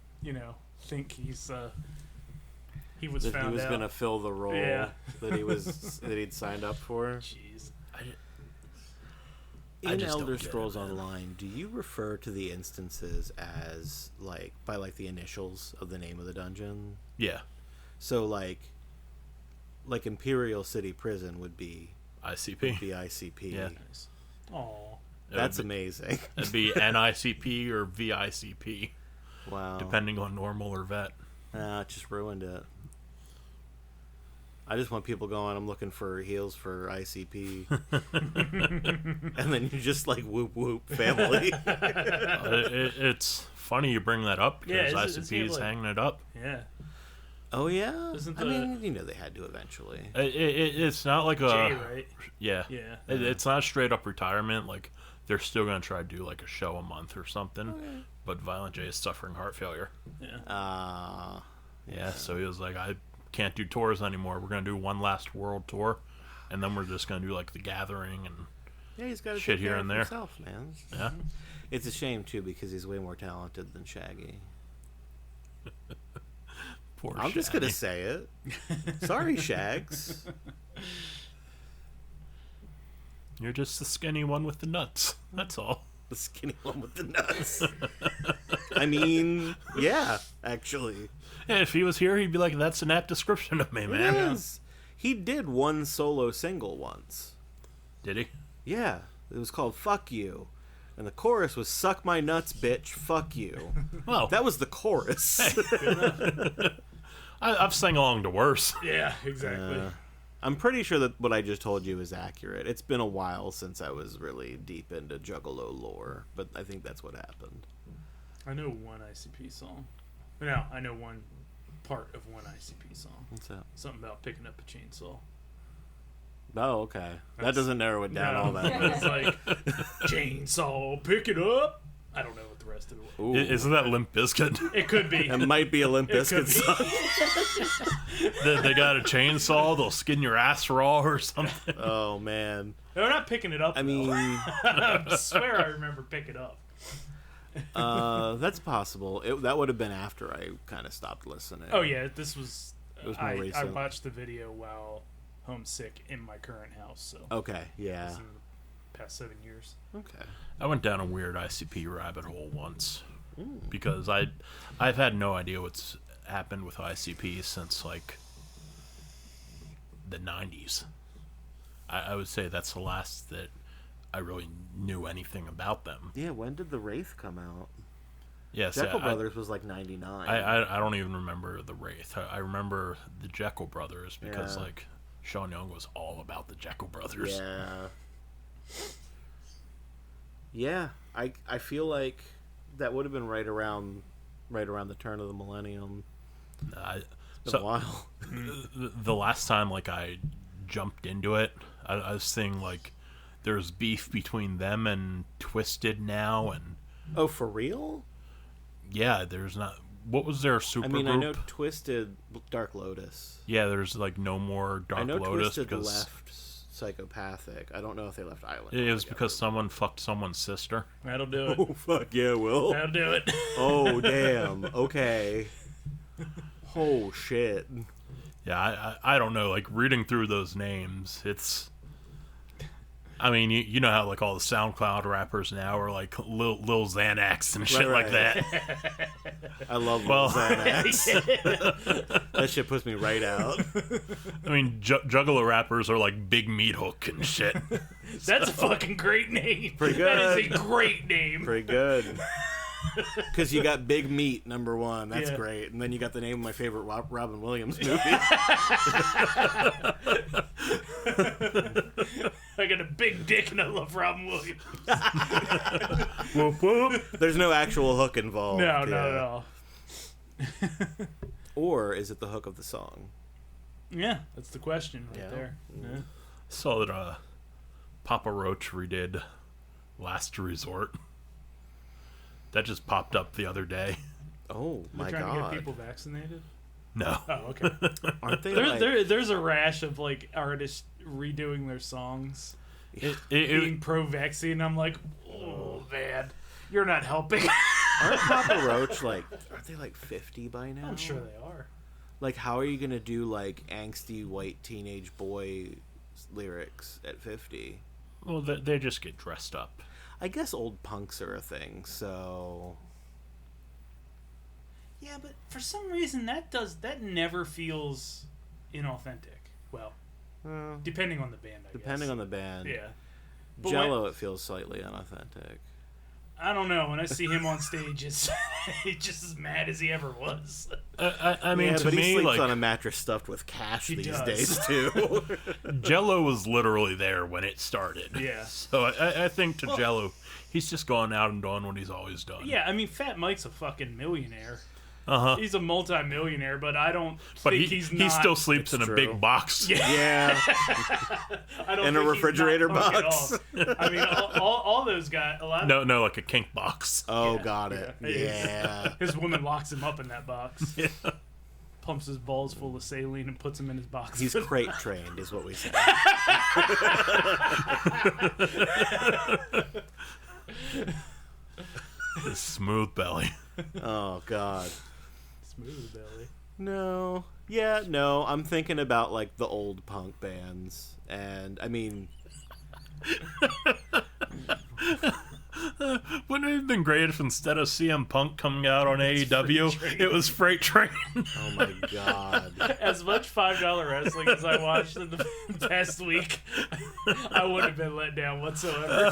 think he was That found he was out. gonna fill the role Yeah. that he'd signed up for. Jeez. I In just don't Elder get it, Scrolls man. Online, do you refer to the instances as by the initials of the name of the dungeon? Yeah, So like Imperial City Prison would be ICP. ICP. Yeah. Aw. That's amazing. It'd be NICP or VICP, Wow. depending on normal or vet. It just ruined it. I just want people going, I'm looking for heals for ICP. And then you just like whoop whoop family. It's funny you bring that up because Yeah, it's ICP is like- hanging it up. Yeah. Oh yeah? Isn't I the- mean, they had to eventually. It's not like Jay, a right? yeah. Yeah. It's not a straight up retirement. Like they're still gonna try to do like a show a month or something. But Violent J is suffering heart failure. Yeah. Yeah, so he was like, I can't do tours anymore. We're gonna do one last world tour, and then we're just gonna do like the gathering and Yeah, he's got to Shit take here care and of there. himself, man. yeah. It's a shame too because he's way more talented than Shaggy. Poor I'm just gonna Shaggy. say it. Sorry, Shags. You're just the skinny one with the nuts. That's all. The skinny one with the nuts. I mean, yeah, actually. Yeah, if he was here, he'd be like, "That's an apt description of me, man." Yes. He did one solo single once. Did he? Yeah, it was called "Fuck You," and the chorus was "Suck my nuts, bitch, fuck you." Well, That was the chorus. I've sang along to worse. Yeah, exactly. I'm pretty sure that what I just told you is accurate. It's been a while since I was really deep into Juggalo lore, but I think that's what happened. I know one ICP song. No, I know one part of one ICP song. What's that? Something about picking up a chainsaw. Oh, okay. That doesn't narrow it down all that It's much. like, chainsaw, pick it up. I don't know what the rest of it was. Ooh. Isn't that Limp Bizkit? It could be. It might be a Limp It could Bizkit be. song. they got a chainsaw. They'll skin your ass raw or something. Oh, man. They're not picking it up. I though. mean, I swear I remember pick it up. that's possible. That would have been after I kind of stopped listening. Oh yeah, this was. It was more I recent. watched the video while homesick in my current house. So Okay, yeah. this is in the past 7 years. Okay. I went down a weird ICP rabbit hole once because I've had no idea what's happened with ICP since like the 90s. I would say that's the last that I really knew anything about them. Yeah, when did the Wraith come out? Yes, Jekyll Brothers was like 99. I don't even remember the Wraith. I remember the Jekyll Brothers because Yeah. like Sean Young was all about the Jekyll Brothers. Yeah. Yeah, I feel like that would have been right around the turn of the millennium. It's been a while. The last time like I jumped into it, I was seeing like there's beef between them and Twisted now, and Oh, for real? yeah, there's not. What was their super I mean, group? I know Twisted Dark Lotus. Yeah, there's like no more Dark I know Lotus Twisted because left Psychopathic. I don't know if they left Island. it was because someone fucked someone's sister. That'll do it. Oh fuck yeah, Will. That'll do it. Oh damn. Okay. Oh shit. Yeah, I don't know. Like reading through those names, it's. I mean, you know how like all the SoundCloud rappers now are like Lil Xanax and shit like right. that. I love Well- Xanax. That shit puts me right out. I mean, Juggalo rappers are like Big Meat Hook and shit. That's a fucking great name. Pretty That is good. a great name. Pretty good. Because you got Big Meat, number one. That's Yeah. great. And then you got the name of my favorite Robin Williams movie. I got a big dick and I love Robin Williams. Whoop whoop. There's no actual hook involved. No, not yeah. at all. Or is it the hook of the song? Yeah, that's the question right Yeah. there. Yeah. Saw that Papa Roach redid Last Resort. That just popped up the other day. Oh They're my trying to god. get people vaccinated. No. Oh, okay. Aren't they like... There's a rash of like artists redoing their songs, It- being pro-vaccine. I'm like, oh man, you're not helping. Aren't Papa Roach like... Aren't they like 50 by now? I'm sure they are. Like, how are you going to do like angsty white teenage boy lyrics at 50? well, they just get dressed up. I guess old punks are a thing, so... Yeah, but for some reason that never feels inauthentic. Well, depending on the band, I Depending guess. on the band. Yeah. But Jello, it feels slightly unauthentic. I don't know. When I see him on stage, he's just as mad as he ever was. I mean, Yeah, to but he me, sleeps like on a mattress stuffed with cash He these does. days too. Jello was literally there when it started. Yeah. So I think to Jello, he's just gone out and done what he's always done. Yeah, I mean, Fat Mike's a fucking millionaire. Uh-huh. He's a multi-millionaire, but I don't But think he he's not. still sleeps in a It's big true. box. Yeah, I don't in a think he's refrigerator not punk at box. all. I mean, all those guys. A lot. Of, No, like a kink box. Oh, Yeah, got it. yeah. Yeah. His woman locks him up in that box. Yeah. Pumps his balls full of saline and puts him in his box. He's crate trained, is what we say. His smooth belly. Oh God. Smooth belly. No. Yeah, no. I'm thinking about like the old punk bands, and I mean, Wouldn't it have been great if instead of CM Punk coming out on AEW, it was Freight Train? oh my God. As much $5 wrestling as I watched in the past week, I wouldn't have been let down whatsoever.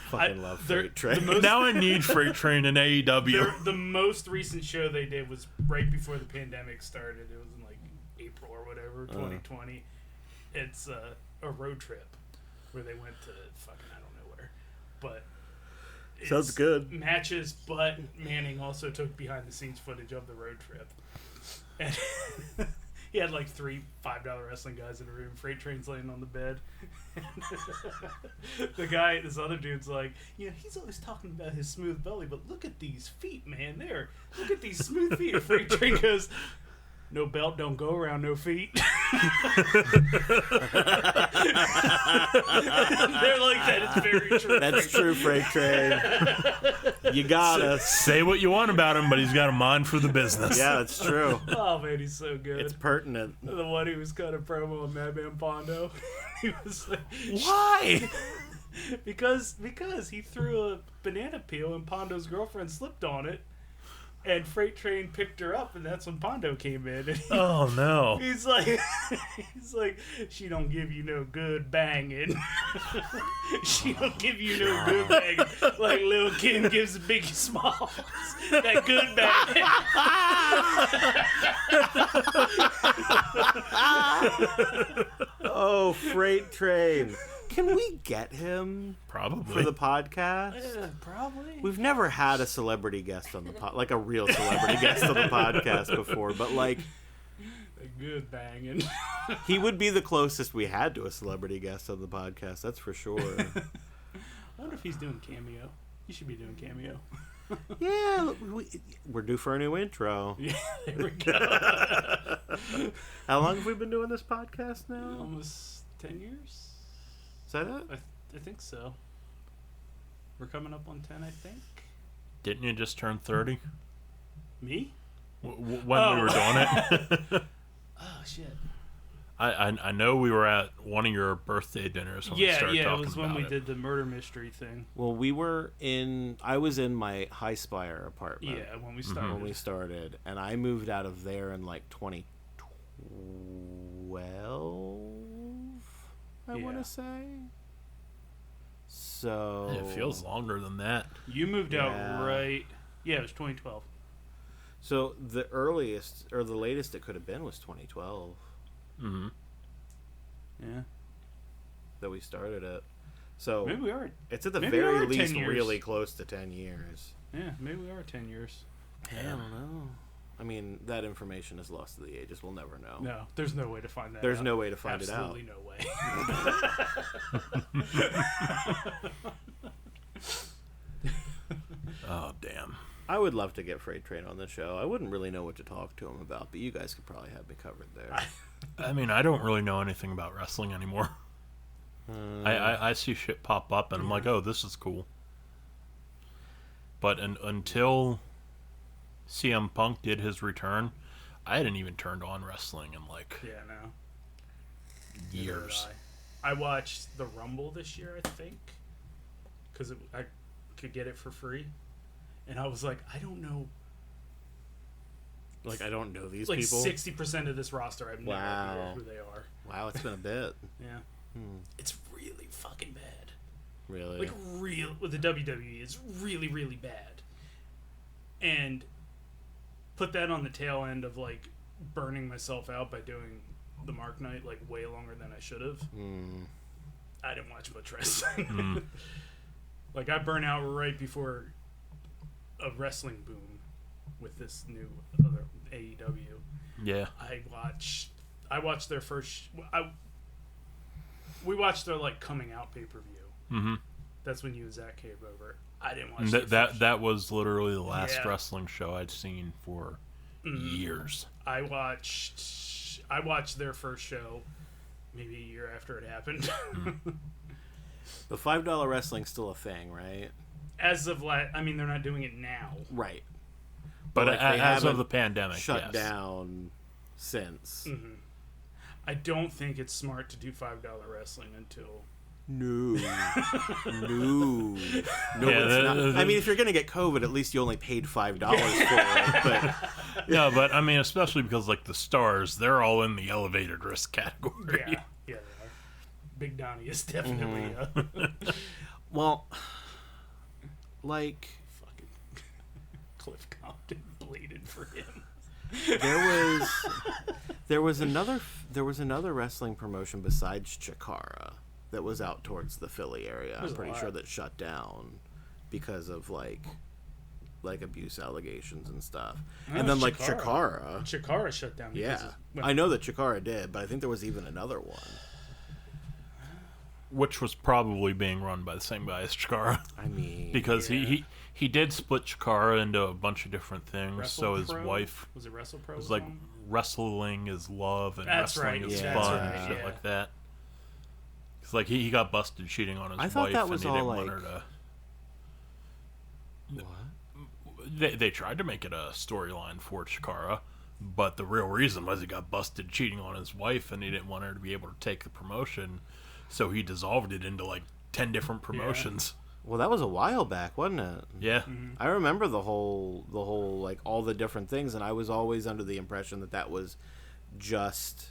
Fucking love they're- Freight Train. the most- Now I need Freight Train in AEW. The most recent show they did was right before the pandemic started. It was in like April or whatever, 2020. It's a road trip where they went to fucking I don't know where, but Sounds it's good. matches. But Manning also took behind the scenes footage of the road trip, and he had like 3 $5 wrestling guys in a room. Freight Train's laying on the bed. This other dude's like, he's always talking about his smooth belly, but look at these feet, man. Look at these smooth feet. Freight Train goes, no belt don't go around no feet. They're like that. It's very true. That's true, Freight Train. You got us. Say what you want about him, but he's got a mind for the business. Yeah, that's true. Oh man, he's so good. It's pertinent. The one who was kind of promo on Madman Pondo. He was like, Why? because he threw a banana peel and Pondo's girlfriend slipped on it, And Freight Train picked her up, and that's when Pondo came in. And Oh no. he's like, she don't give you no good banging. She don't give you no good banging. Like Lil Kim gives Biggie Smalls that good banging. Oh, Freight Train. Can we get him Probably. for the podcast? Probably. We've never had a celebrity guest on the like a real celebrity guest on the podcast before, but like A good banging. he would be the closest we had to a celebrity guest on the podcast. That's for sure. I wonder if he's doing cameo. He should be doing cameo. Yeah, we're due for a new intro. Yeah, there we go. How long have we been doing this podcast now? Almost 10 years? Is that it? I think so. We're coming up on 10, I think. Didn't you just turn 30? Me? When we were doing it? Oh, shit. I know we were at one of your birthday dinners when we started talking it was when about we it. did the murder mystery thing. Well, I was in my High Spire apartment. Yeah, when we started. When we started, and I moved out of there in like 2012. I want Yeah. to say. So It feels longer than that. You moved Yeah. out right. Yeah, it was 2012. So the earliest or the latest it could have been was 2012 Mm-hmm. Yeah. that we started it. So Maybe we are. it's at the maybe we very are 10 least years. really close to 10 years. Yeah, maybe we are 10 years. I don't know. I mean, that information is lost to the ages. We'll never know. No, there's no way to find that There's out. no way to find Absolutely it out. no way. Oh, damn. I would love to get Freight Train on the show. I wouldn't really know what to talk to him about, but you guys could probably have me covered there. I mean, I don't really know anything about wrestling anymore. I see shit pop up, and I'm like, oh, this is cool. But until CM Punk did his return, I hadn't even turned on wrestling in like Yeah, no. years. I watched the Rumble this year, I think, because I could get it for free, and I was like, I don't know, Like, I don't know these like people. 60% of this roster, I've no idea who they are. Wow, it's been a bit. Yeah, it's really fucking bad. Really? Like real with the WWE, it's really really bad. And put that on the tail end of like burning myself out by doing the Mark Knight like way longer than I should have. I didn't watch much wrestling. Like I burn out right before a wrestling boom with this new other AEW. Yeah. I watched their first. We watched their like coming out pay per view. Mm-hmm. That's when you and Zach came over. I didn't watch their That first- that was literally the last Yeah. wrestling show I'd seen for years. I watched their first show maybe a year after it happened. The $5 wrestling's still a thing, right? As of I mean, they're not doing it now. Right. But like, they as of haven't the pandemic, Shut yes. down since. I don't think it's smart to do $5 wrestling until. No. No. Yeah, it's not. I mean, if you're going to get COVID, at least you only paid $5 for it. But Yeah, but I mean, especially because like the stars, they're all in the elevated risk category. Yeah, they are. Big Donnie is definitely well, like fucking Cliff Compton bladed for him. there was another wrestling promotion besides Chikara that was out towards the Philly area. I'm There's a pretty lot. sure that shut down because of like abuse allegations and stuff. No, And then like Chikara. Chikara. Chikara shut down. because Yeah. when- I know that Chikara did, but I think there was even another one. Which was probably being run by the same guy as Chikara. I mean, Because Yeah. he did split Chikara into a bunch of different things. WrestlePro? So his wife was it WrestlePro? was like on? wrestling is love and That's wrestling right, is yeah, fun that's and right, shit yeah. like that. It's like he got busted cheating on his I thought wife, that was and he all, didn't want like- her to. what? They tried to make it a storyline for Chikara, but the real reason was he got busted cheating on his wife, and he didn't want her to be able to take the promotion, so he dissolved it into like 10 different promotions. Well, that was a while back, wasn't it? Yeah. I remember the whole like all the different things, and I was always under the impression that was just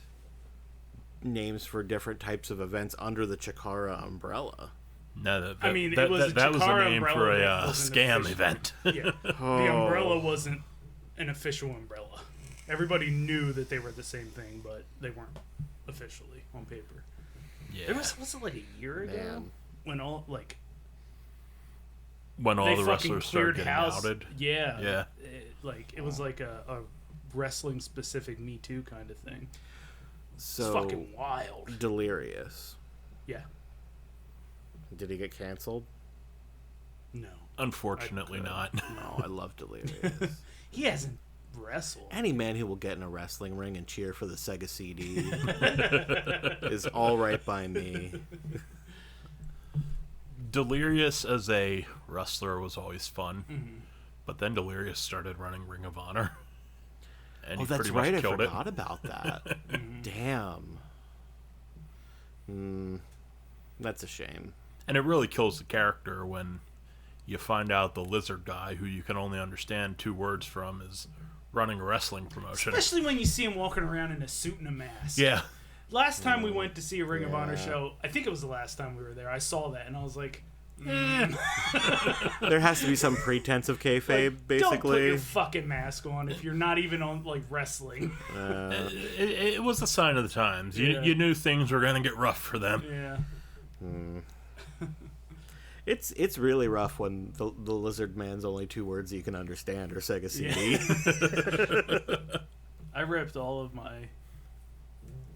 names for different types of events under the Chikara umbrella. No, I mean, it was that was a Chikara name for umbrella a that wasn't scam official. event. Yeah, the umbrella wasn't an official umbrella. Everybody knew that they were the same thing, but they weren't officially on paper. Yeah. There was it like a year ago Man. when all when all they the fucking wrestlers cleared started getting house. outed. Yeah, Yeah. It was like a wrestling specific Me Too kind of thing. It's So fucking wild. Delirious. Yeah, Did he get canceled? no, Unfortunately, I could. not. No, I love Delirious. he hasn't wrestled. Any man who will get in a wrestling ring and cheer for the Sega CD is all right by me. Delirious as a wrestler was always fun, but then Delirious started running Ring of Honor, and Oh, he that's pretty much right. I killed it. forgot about that. Damn. That's a shame. And it really kills the character when you find out the lizard guy, who you can only understand 2 words from, is running a wrestling promotion. Especially when you see him walking around in a suit and a mask. Yeah. Last time we went to see a Ring of Honor Yeah. show, I think it was the last time we were there, I saw that and I was like, There has to be some pretense of kayfabe, don't put basically. your fucking mask on if you're not even on like wrestling. It was a sign of the times. Yeah. You knew things were going to get rough for them. Yeah. It's really rough when the lizard man's only 2 words that you can understand are Sega CD. I ripped all of my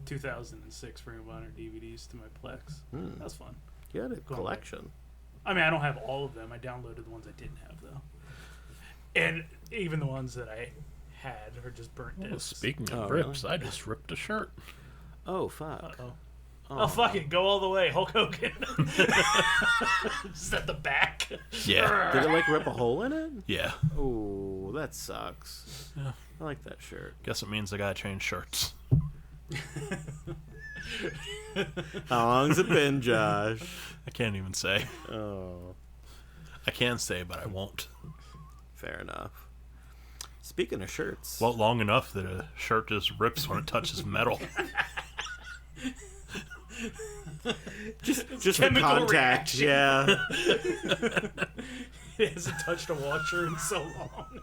2006 Ring of Honor DVDs to my Plex. That was fun. You had a Going collection. I mean, I don't have all of them. I downloaded the ones I didn't have, though. And even the ones that I had are just burnt Well, discs. speaking of Oh, rips, I just ripped a shirt. Oh, fuck. Uh-oh. Oh, fuck it. Go all the way. Hulk Hogan. Just at the back. Yeah. Did it, like, rip a hole in it? Yeah. Oh, that sucks. Yeah. I like that shirt. Guess it means I gotta change shirts. How long's it been, Josh? I can't even say. Oh, I can say, but I won't. fair enough. Speaking of shirts, Well, long enough that a shirt just rips when it touches metal. just the chemical contact, reaction. yeah. It hasn't touched a washer in so long.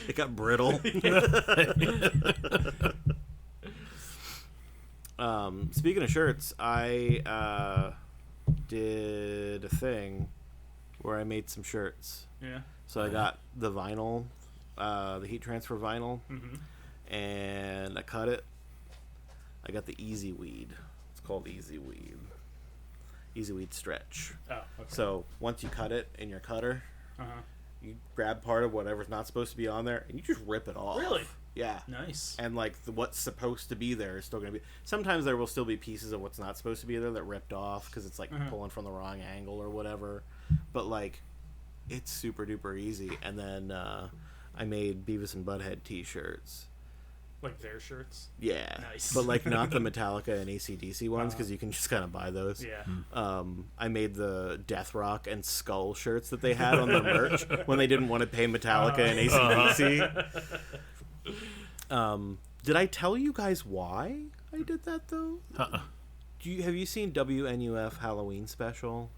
It got brittle. Speaking of shirts, I did a thing where I made some shirts. Yeah. So I got the vinyl, the heat transfer vinyl, and I cut it. I got the Easy Weed. It's called Easy Weed. Easy Weed stretch. Oh, okay. So once you cut it in your cutter, Uh-huh. you grab part of whatever's not supposed to be on there, and you just rip it off. Really? Yeah. Nice. And like what's supposed to be there is still going to be. Sometimes there will still be pieces of what's not supposed to be there that ripped off because it's like pulling from the wrong angle or whatever. But like, it's super duper easy. And then I made Beavis and Butthead T-shirts. Like their shirts? Yeah. Nice. But like not the Metallica and AC/DC ones because you can just kind of buy those. Yeah. I made the Death Rock and Skull shirts that they had on their merch when they didn't want to pay Metallica and AC/DC. Did I tell you guys why I did that though? Uh-uh. Have you seen WNUF Halloween special?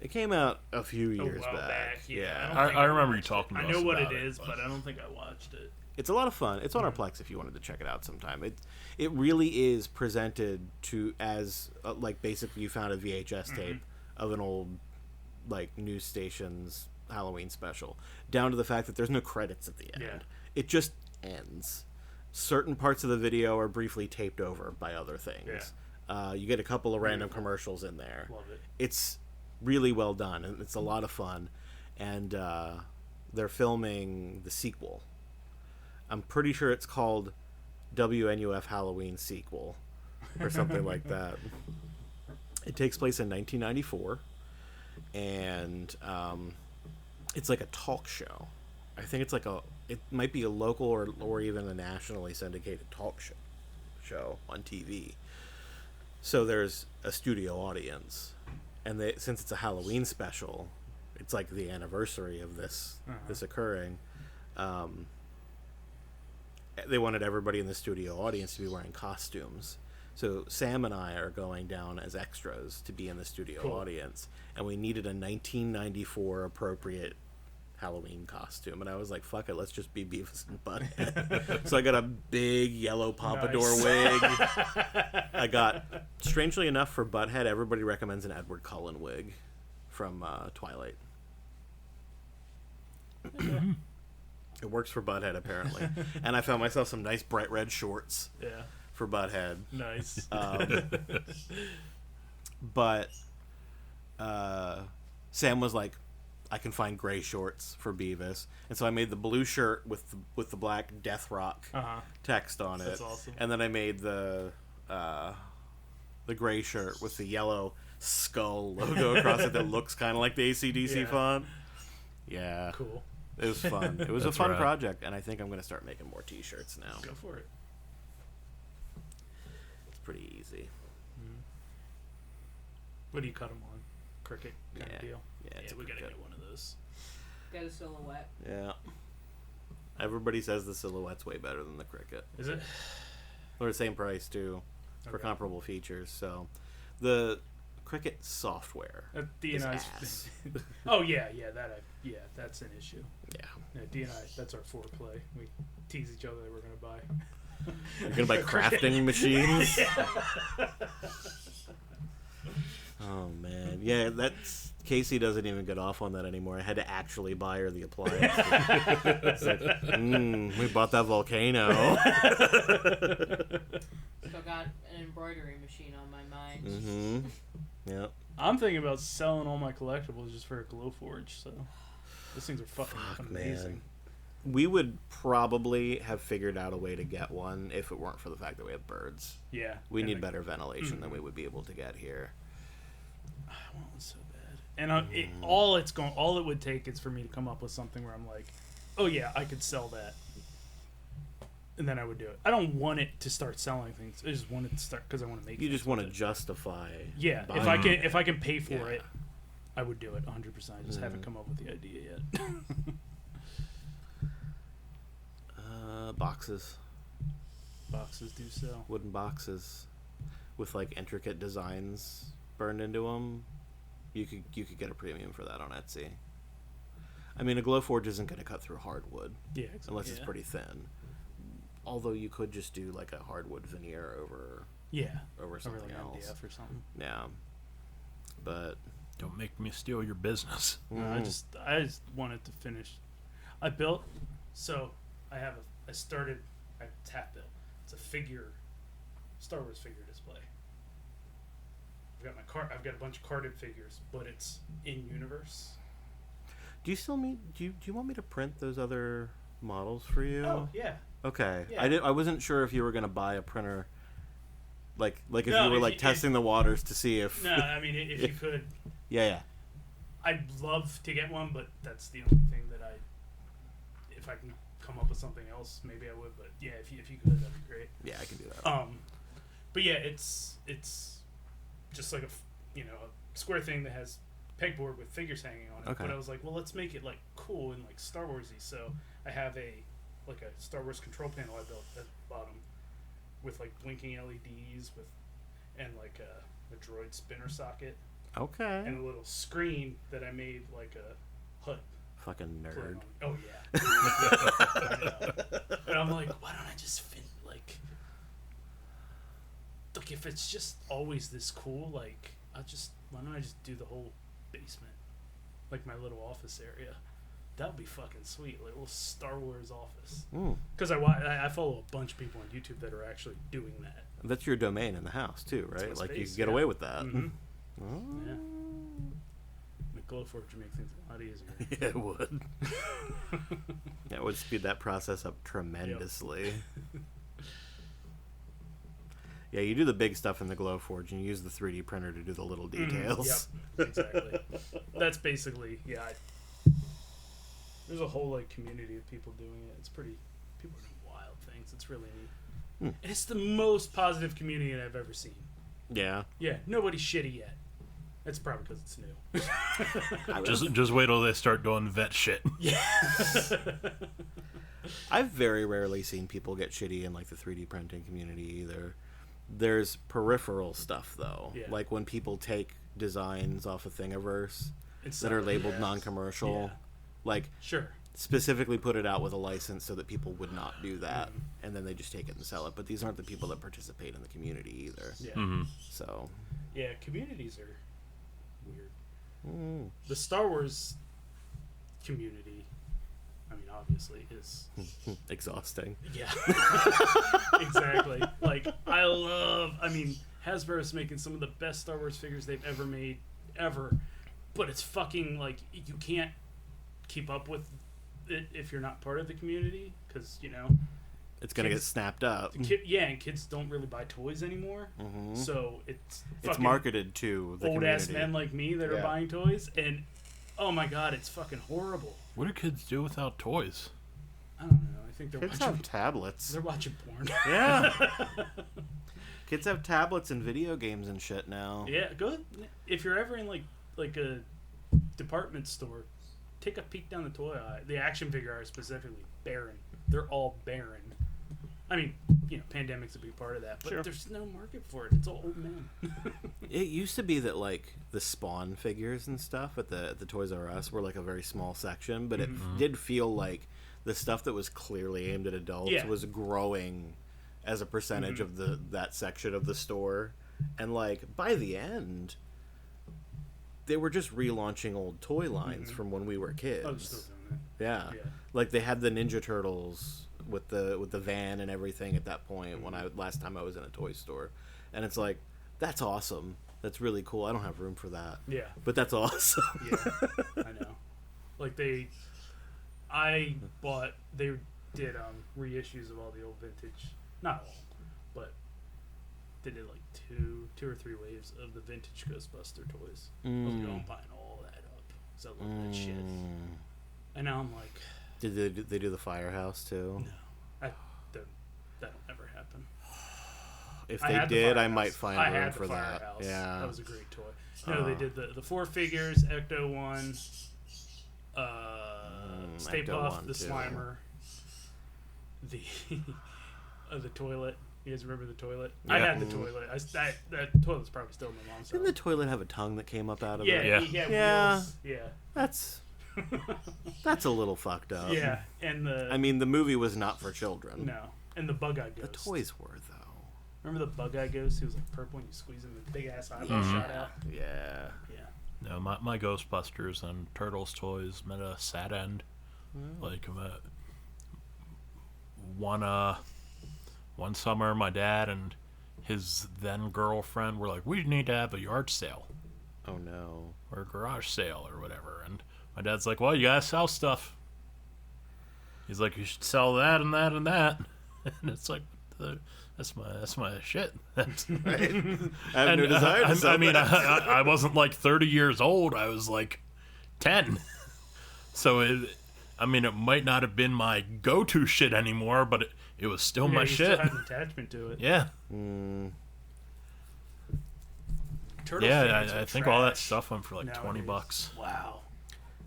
It came out a few A years while back. Yeah. I don't think remember you watched talking it. to I us know what about it it, is, but- but I don't think I watched it. It's a lot of fun. It's on our Plex if you wanted to check it out sometime. It really is presented to as like basically you found a VHS tape of an old like news station's Halloween special, down to the fact that there's no credits at the end. Yeah. It just ends. Certain parts of the video are briefly taped over by other things. You get a couple of random commercials in there. Love it. It's really well done and it's a lot of fun. And they're filming the sequel. I'm pretty sure it's called WNUF Halloween Sequel or something like that. It takes place in 1994, and it's like a talk show. I think it's like it might be a local or even a nationally syndicated talk show on TV. So there's a studio audience, and since it's a Halloween special, it's like the anniversary of this occurring. They wanted everybody in the studio audience to be wearing costumes. So Sam and I are going down as extras to be in the studio audience, and we needed a 1994 appropriate Halloween costume, and I was like, fuck it, let's just be Beavis and Butthead. So I got a big yellow pompadour wig. I got, strangely enough, for Butthead, everybody recommends an Edward Cullen wig from Twilight. It works for Butthead, apparently. And I found myself some nice bright red shorts for Butthead. Nice. But Sam was like, I can find gray shorts for Beavis, and so I made the blue shirt with the black Death Rock text on it. That's awesome. And then I made the gray shirt with the yellow skull logo across it that looks kind of like the AC/DC font. Yeah, Cool. It was fun. It was a fun project, and I think I'm going to start making more T-shirts now. Go for it. It's pretty easy. What do you cut them on? Cricket kind of deal? Yeah, We gotta get one of those. Get a silhouette. Yeah. Everybody says the silhouette's way better than the Cricket. Is it? They're the same price, too, for comparable features. So, the Cricket software is ass. Oh, yeah, that's an issue. Yeah. D&I, that's our foreplay. We tease each other that we're going to buy. You're going to buy crafting machines? Oh, man. Yeah, that's... Casey doesn't even get off on that anymore. I had to actually buy her the appliance. It's like, we bought that volcano. Still got an embroidery machine on my mind. Mm-hmm. Yep. I'm thinking about selling all my collectibles just for a Glowforge, so... Those things are fucking amazing. Man. We would probably have figured out a way to get one if it weren't for the fact that we have birds. Yeah. We need better ventilation than we would be able to get here. I want one so bad. And all it would take is for me to come up with something where I'm like, oh yeah, I could sell that. And then I would do it. I don't want it to start selling things. I just want it to start because I want to make. You just want to justify. Yeah, if I can pay for it, I would do it 100%. I just haven't come up with the idea yet. Boxes. Boxes do sell. Wooden boxes with like intricate designs burned into them. You could get a premium for that on Etsy. I mean, a Glowforge isn't going to cut through hardwood. Yeah, exactly. Unless it's pretty thin. Although you could just do like a hardwood veneer over something like else. MDF or something. Yeah. But don't make me steal your business. No, I just wanted to finish. I built, so I started Tap Built. It's a Star Wars figure display. I've got a bunch of carded figures, but it's in universe. do you want me to print those other models for you? Oh yeah. Okay. Yeah. I wasn't sure if you were gonna buy a printer. Like if No, you were like testing the waters to see if. No, I mean if you could. Yeah. I'd love to get one, but that's the only thing that if I can come up with something else, maybe I would. But yeah, if you could, that'd be great. Yeah, I can do that. But yeah, it's just like a square thing that has pegboard with figures hanging on it. Okay. But I was like, well, let's make it like cool and like Star Warsy. So I have a Star Wars control panel I built at the bottom with like blinking LEDs and like a droid spinner socket. Okay. And a little screen that I made like a HUD. Fucking nerd. Oh yeah. And I'm like, why don't I just look, if it's just always this cool, like why don't I just do the whole basement, like my little office area? That would be fucking sweet, like a little Star Wars office. Because I follow a bunch of people on YouTube that are actually doing that. That's your domain in the house too, right? That's Like space, you can get away with that. Mm-hmm. Oh. Yeah. The Glowforge would make things a lot easier. Yeah, it would. That would speed that process up tremendously. Yep. Yeah, you do the big stuff in the Glowforge, and you use the 3D printer to do the little details. Yep, exactly. That's basically, there's a whole community of people doing it. It's pretty. People are doing wild things. It's really neat. And it's the most positive community I've ever seen. Yeah. Yeah, nobody's shitty yet. That's probably because it's new. Just wait till they start doing vet shit. Yeah. I've very rarely seen people get shitty in like the 3D printing community either. There's peripheral stuff though, Yeah. like when people take designs off of Thingiverse It's that are not- labeled yeah. non-commercial, Yeah. like Sure. specifically put it out with a license so that people would not do that, and then they just take it and sell it. But these aren't the people that participate in the community either. Yeah. So, Yeah, communities are weird. mm, The Star Wars community, I mean, obviously, is exhausting. yeah, exactly. Like, I mean, Hasbro's making some of the best Star Wars figures they've ever made, ever. But it's fucking like you can't keep up with it if you're not part of the community, because It's gonna get Kids- snapped up. and kids don't really buy toys anymore. So it's It's marketed to the old ass community. men like me that are Yeah. buying toys, and oh my god, it's fucking horrible. What do kids do without toys? I don't know. I think they're Kids watching. have tablets. They're watching porn. Yeah. Kids have tablets and video games and shit now. Yeah, go if you're ever in like a department store, take a peek down the toy aisle. The action figure aisle specifically barren. They're all barren. I mean, pandemic's a big part of that, but Sure. there's no market for it. It's all old men. It used to be that like the Spawn figures and stuff at the Toys R Us were like a very small section, but it did feel like the stuff that was clearly aimed at adults Yeah. was growing as a percentage of that section of the store, and like by the end, they were just relaunching old toy lines from when we were kids. Oh, they're still doing Yeah. Yeah. Like they had the Ninja Turtles with the van and everything at that point when last time I was in a toy store. And it's like, that's awesome. That's really cool. I don't have room for that. that. Yeah. But that's awesome. Yeah, I know. Like they did reissues of all the old vintage, not all, but they did like two or three waves of the vintage Ghostbuster toys. I was going buying all that up, so I love that shit. And now I'm like, Did they do the Firehouse too? no, that'll never happen. If I they had the did, I Firehouse. might find I room had the for that. Firehouse. Yeah. That was a great toy. No, they did the four figures, Ecto 1, Stay Ecto Puft, 1 the too. Slimer, the toilet. You guys remember the toilet? I Yeah. had the toilet. That toilet's probably still in my mom's Didn't house. the toilet have a tongue that came up out of Yeah, it? Yeah. he had Yeah. wheels. Yeah. That's a little fucked up. Yeah, and the I mean, the movie was not for children. no, and the Bug-Eye Ghost. The toys were though. Remember the Bug-Eye Ghost? He was like purple, and you squeeze him, and the big ass eyeball shot out. Yeah. Yeah. No, my Ghostbusters and Turtles toys met a sad end. Like one summer, my dad and his then girlfriend were like, "We need to have a yard sale Oh no. or a garage sale or whatever." And my dad's like, "Well, you gotta sell stuff." He's like, "You should sell that and that and that," and it's like, that's my shit. That's, I have no desire to sell I mean, that. I wasn't like 30 years old. I was like 10. So it might not have been my go-to shit anymore, but it was still my you shit. Still had an attachment to it. Yeah. Turtle Yeah, figures I are think all that trash stuff went for like nowadays. $20. Wow.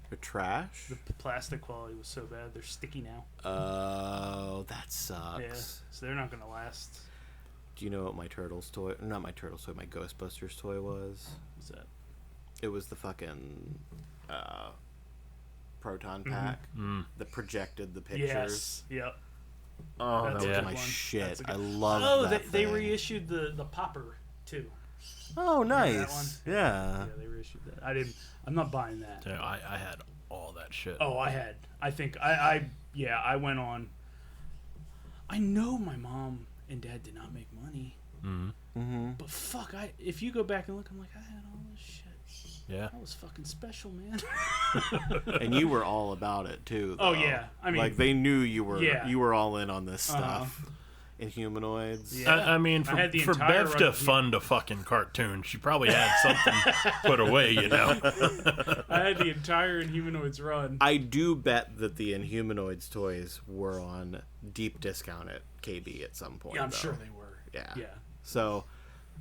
For trash? The plastic quality was so bad. They're sticky now. Oh, that sucks. Yeah. So they're not going to last. Do you know what my Turtles toy? Not my Turtles toy. My Ghostbusters toy was. What's that? It was the fucking proton pack that projected the pictures. Yes. Yep. Oh, That's that a was good my one. shit. That's a good- I love Oh, that they thing. reissued the popper too. Oh, Remember nice. that one? Yeah. Yeah, they reissued that. I'm not buying that. Yeah, I had all that shit. Oh, I think I went on. I know my mom and dad did not make money, but fuck, if you go back and look, I'm like, I had all this shit. Yeah. That was fucking special, man. And you were all about it too. Though. Oh, yeah. I mean, like they knew you were. Yeah. You were all in on this stuff. Inhumanoids. Yeah. I mean, I had the for entire Bev to run- fund a fucking cartoon, she probably had something put away, you know? I had the entire Inhumanoids run. I do bet that the Inhumanoids toys were on deep discount at KB at some point. Yeah, I'm though. sure they were. Yeah. Yeah. So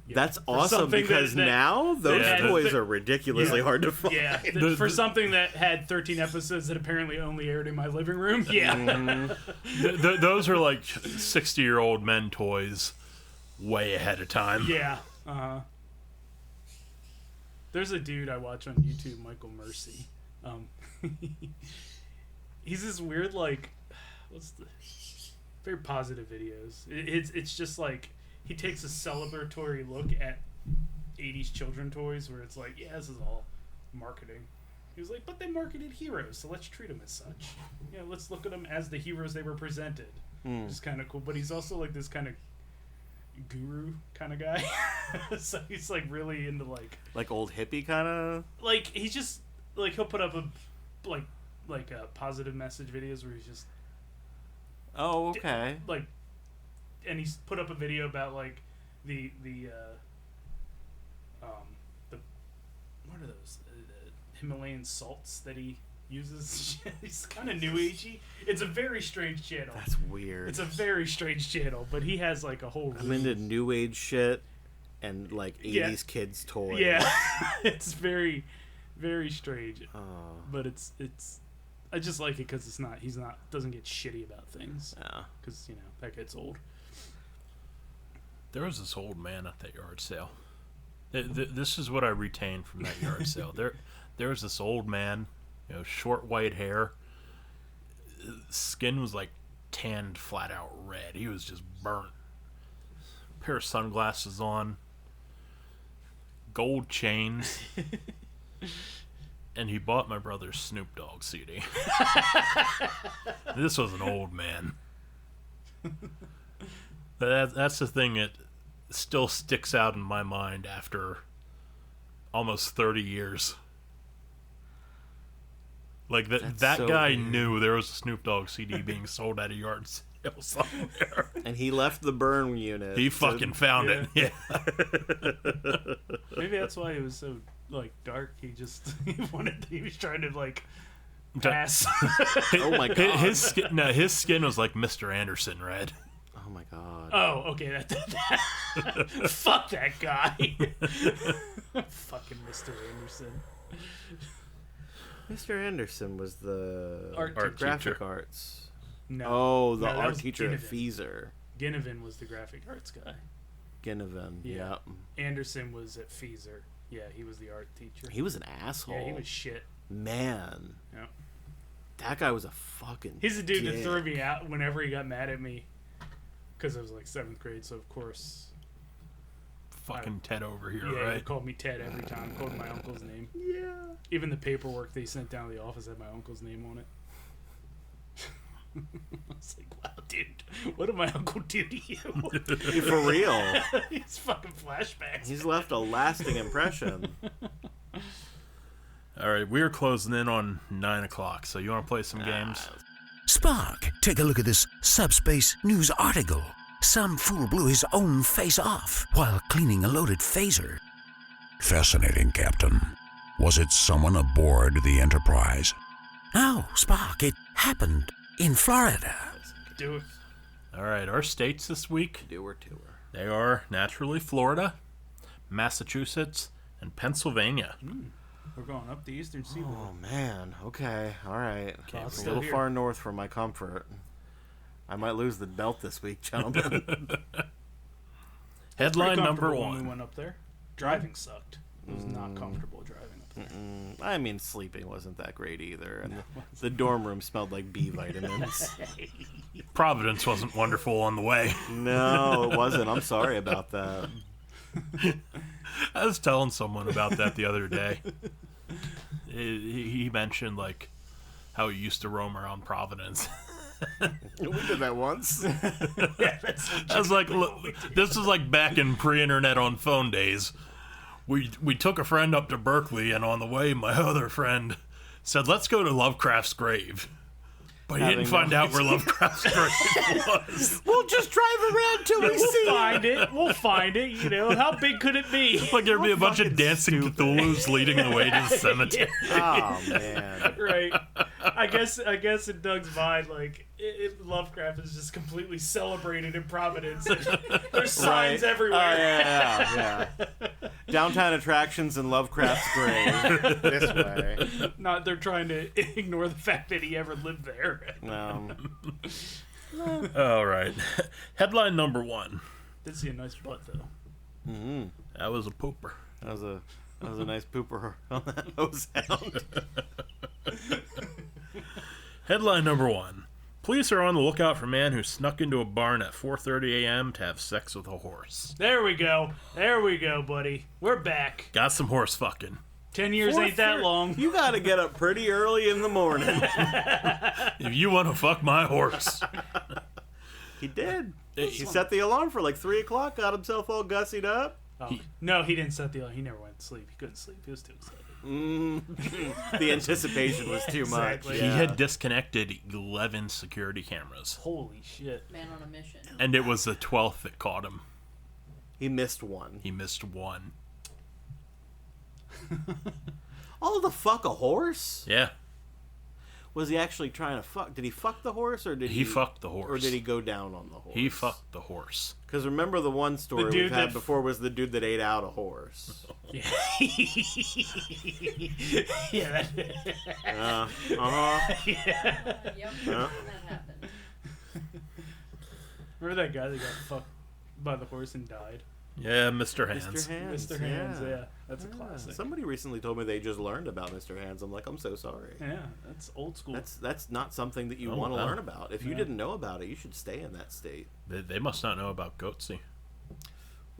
That's For awesome something because that- now those Yeah, toys are ridiculously Yeah. hard to find. Yeah, for something that had 13 episodes that apparently only aired in my living room. Yeah. Those are like 60-year-old men toys, way ahead of time. Yeah. There's a dude I watch on YouTube, Michael Mercy. He's this weird, like, very positive videos. It's just like he takes a celebratory look at 80s children toys, where it's like, yeah, this is all marketing. He was like, but they marketed heroes, so let's treat them as such. You know, let's look at them as the heroes they were presented. Which is kind of cool. But he's also like this kind of guru kind of guy. So he's like really into Like old hippie kind of. like he's just like he'll put up a like a positive message videos where he's just Oh, okay. like, and he's put up a video about like the what are those Himalayan salts that he uses. He's kind of new agey. It's a very strange channel. That's weird. It's a very strange channel, but he has like a whole. I'm into new age shit and like 80s Yeah. kids toys. Yeah, it's very, very strange. Oh. But it's. I just like it because he's not doesn't get shitty about things. Yeah. Because that gets old. There was this old man at that yard sale. This is what I retained from that yard sale. There was this old man, short white hair. Skin was like tanned flat out red. He was just burnt. Pair of sunglasses on. Gold chains. And he bought my brother's Snoop Dogg CD. This was an old man. But that's the thing that still sticks out in my mind after almost 30 years. Like That's that so guy weird. knew there was a Snoop Dogg CD being sold at a yard sale somewhere. And he left the burn unit. He to- fucking found it. Yeah. Maybe that's why it was so dark. He just he was trying to pass. Oh my god. His skin was like Mr. Anderson red. Oh my god. Oh, okay. That fuck that guy. Fucking Mr. Anderson. Mr. Anderson was the Art graphic teacher. arts. No. Oh, the No, that art was teacher at Ginnivan. Feezer. Ginnivan was the graphic arts guy. Ginnivan. Yeah. Yep. Anderson was at Feezer. Yeah, he was the art teacher. He was an asshole. Yeah, he was shit. Man. Yeah. That guy was a fucking He's the dude that dick. threw me out whenever he got mad at me. Because I was 7th grade, so of course. Fucking Ted over here, Yeah, he right? called me Ted every time. Called my uncle's name. Yeah. Even the paperwork they sent down to the office had my uncle's name on it. I was like, wow, dude, what did my uncle do to you? For real. It's fucking flashbacks. He's left a lasting impression. All right, we're closing in on 9 o'clock, so you want to play some games? Spock, take a look at this subspace news article. Some fool blew his own face off while cleaning a loaded phaser. Fascinating, Captain. Was it someone aboard the Enterprise? No, Spock, it happened in Florida. Do it. All right, our states this week, Doer tour. they are naturally Florida, Massachusetts, and Pennsylvania. We're going up the eastern seaboard. Oh man. Okay. All right. Well, It's it's a still little here. far north for my comfort. I might lose the belt this week, gentlemen. Headline Pretty number comfortable when we one. went up there. Driving sucked. It was not comfortable driving up there. I mean, sleeping wasn't that great either, and the dorm room smelled like B vitamins. Providence wasn't wonderful on the way. No, it wasn't. I'm sorry about that. I was telling someone about that the other day. He mentioned how he used to roam around Providence. We did that once. I was like, look, this was back in pre-internet on phone days. We took a friend up to Berkeley, and on the way, my other friend said, "Let's go to Lovecraft's grave." But he didn't find out where Lovecraft's grave was. We'll just drive around till we see We'll it. find it. We'll find it. You know, how big could it be? Like there'd be a bunch of fucking dancing stupid. Cthulhu's leading the way to the cemetery. Oh man. Right. I guess in Doug's mind, like Lovecraft is just completely celebrated in Providence. There's signs everywhere. Yeah. Downtown attractions and Lovecraft's grave. This way. Not they're trying to ignore the fact that he ever lived there. All right. Headline number 1. Did see a nice butt though. That was a pooper. That was a nice pooper on that hose hound. Headline number 1. Police are on the lookout for a man who snuck into a barn at 4:30 a.m. to have sex with a horse. There we go, buddy. We're back. Got some horse fucking. 10 years ain't that long. You gotta get up pretty early in the morning. If you want to fuck my horse. He did. He set the alarm for like 3 o'clock, got himself all gussied up. Oh, no, he didn't set the alarm. He never went to sleep. He couldn't sleep. He was too excited. The anticipation was too Exactly. much. He Yeah. had disconnected 11 security cameras. Holy shit. Man on a mission. And it was the 12th that caught him. He missed one. He missed one. Oh, the fuck a horse? Yeah. Was he actually trying to fuck? Did he fuck the horse, or did He fucked the horse. or did he go down on the horse? He fucked the horse. Because remember the one story The dude we've had that- before was the dude that ate out a horse. Yeah. Yeah. Yep. That happened. Remember that guy that got fucked by the horse and died? Yeah, Mr. Hands. Mr. Hands. Mr. Hands, yeah. That's a classic. Somebody recently told me they just learned about Mr. Hands. I'm like, I'm so sorry. Yeah, that's old school. That's not something that you Oh, want to wow. learn about. If you Yeah. didn't know about it, you should stay in that state. They must not know about Goatsy.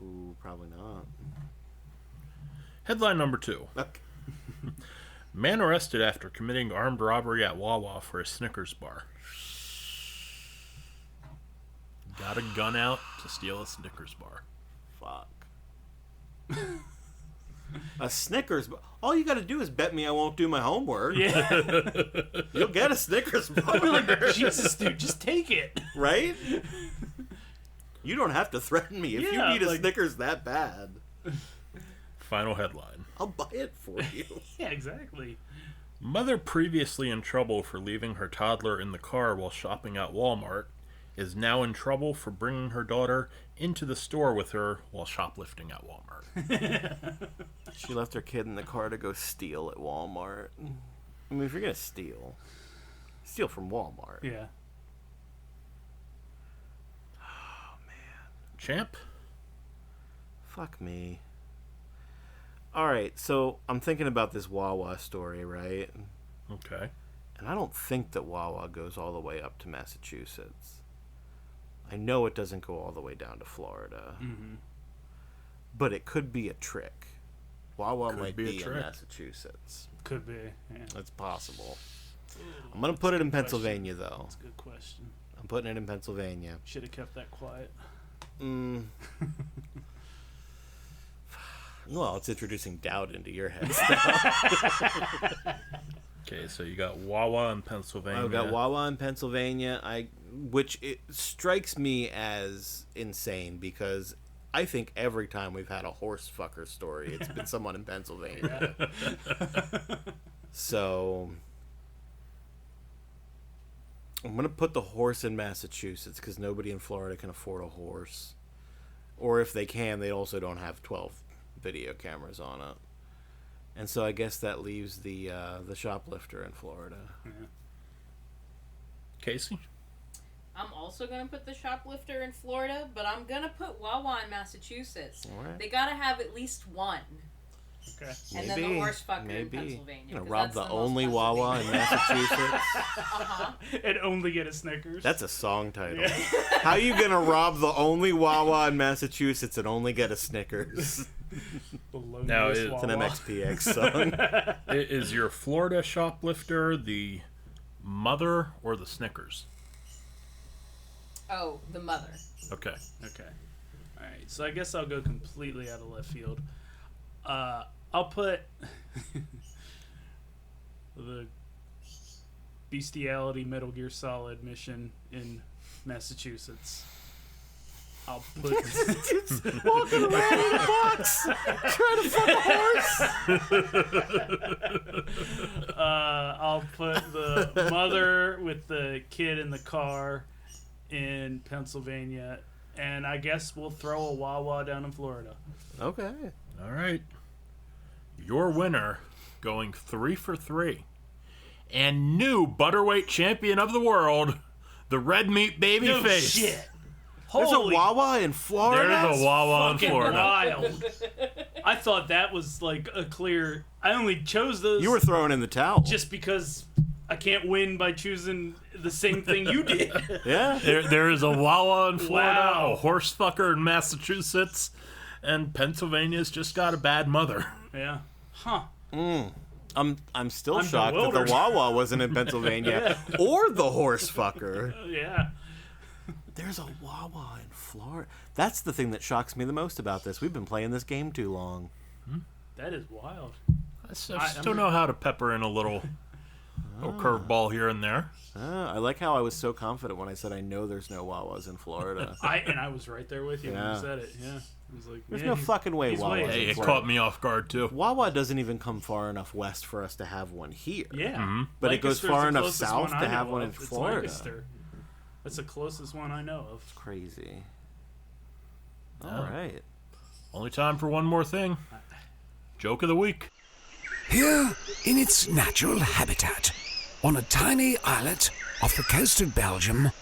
Ooh, probably not. Headline number 2. Okay. Man arrested after committing armed robbery at Wawa for a Snickers bar. Got a gun out to steal a Snickers bar. Fuck. A Snickers bar. All you got to do is bet me I won't do my homework. yeah. You'll get a Snickers bar. I'd be like, Jesus, dude, just take it. Right? You don't have to threaten me. If you Yeah, need a like- Snickers that bad, Final headline. I'll buy it for you. Yeah, exactly. Mother previously in trouble for leaving her toddler in the car while shopping at Walmart is now in trouble for bringing her daughter into the store with her while shoplifting at Walmart. She left her kid in the car to go steal at Walmart. I mean, if you're going to steal from Walmart. Yeah. Champ? Fuck me. Alright, so I'm thinking about this Wawa story, right? Okay. And I don't think that Wawa goes all the way up to Massachusetts. I know it doesn't go all the way down to Florida. Mm-hmm. But it could be a trick. Wawa Could might be a be in trick. Massachusetts. Could be. Yeah. That's possible. I'm going to put it in Pennsylvania, though. That's a good question. I'm putting it in Pennsylvania. Should have kept that quiet. Well, it's introducing doubt into your head. Okay, so you got Wawa in Pennsylvania. I've got Wawa in Pennsylvania, which it strikes me as insane because I think every time we've had a horse fucker story, it's been someone in Pennsylvania. So I'm going to put the horse in Massachusetts because nobody in Florida can afford a horse. Or if they can, they also don't have 12 video cameras on it. And so I guess that leaves the shoplifter in Florida. Casey? I'm also going to put the shoplifter in Florida, but I'm going to put Wawa in Massachusetts. All right. They got to have at least one. Okay. And then the horse fucker in Pennsylvania. You know, 'cause rob that's the most only Wawa in Pennsylvania. Massachusetts. And only get a Snickers. That's a song title. How you gonna rob the only Wawa in Massachusetts and only get a Snickers? the Now, loneliest It's an Wawa. MXPX song. Is your Florida shoplifter the mother or the Snickers? Oh, the mother. Okay. Okay. Alright, so I guess I'll go completely out of left field. I'll put the bestiality Metal Gear Solid mission in Massachusetts. I'll put Walking around in a box, trying to fuck a horse. I'll put the mother with the kid in the car in Pennsylvania, and I guess we'll throw a Wawa down in Florida. Okay. All right. Your winner, going 3 for 3, and new Butterweight champion of the world, the Red Meat Babyface. No shit. There's a Holy Wawa in Florida? There's a Wawa in fucking Florida. wild. I thought that was like a clear... I only chose those You were throwing in the towel. just because I can't win by choosing the same thing you did. Yeah. There is a Wawa in Florida, Wow. a horse fucker in Massachusetts, and Pennsylvania's just got a bad mother. Yeah. Huh. I'm still I'm shocked that bewildered. the Wawa wasn't in Pennsylvania or the horse fucker. Yeah. There's a Wawa in Florida. That's the thing that shocks me the most about this. We've been playing this game too long. That is wild. I still know how to pepper in a little curveball here and there. I like how I was so confident when I said I know there's no Wawas in Florida. I was right there with you when Yeah. you said it. Yeah. I was like, There's yeah, no he's- fucking way he's Wawa's way- in Hey, it Florida. caught me off guard, too. Wawa doesn't even come far enough west for us to have one here. Yeah. But it goes Lancaster's far the enough closest south one to I have know one in of. It's Florida. Lancaster. That's the closest one I know of. Crazy. Oh. All right. Only time for one more thing. Joke of the week. Here, in its natural habitat, on a tiny islet off the coast of Belgium,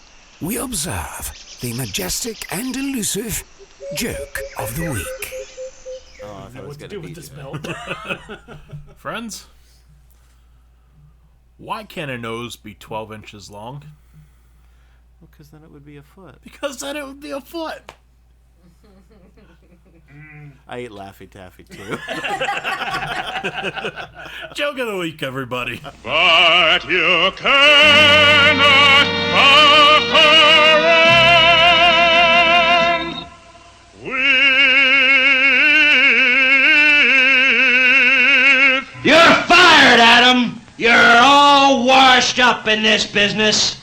we observe the majestic and elusive joke of the week. Oh, I thought it was What to gonna do be with this you. belt? Friends, why can't a nose be 12 inches long? Because then it would be a foot. Because then it would be a foot. I ate Laffy Taffy too. Joke of the week, everybody. But you cannot fuck around with... You're fired, Adam. You're all washed up in this business.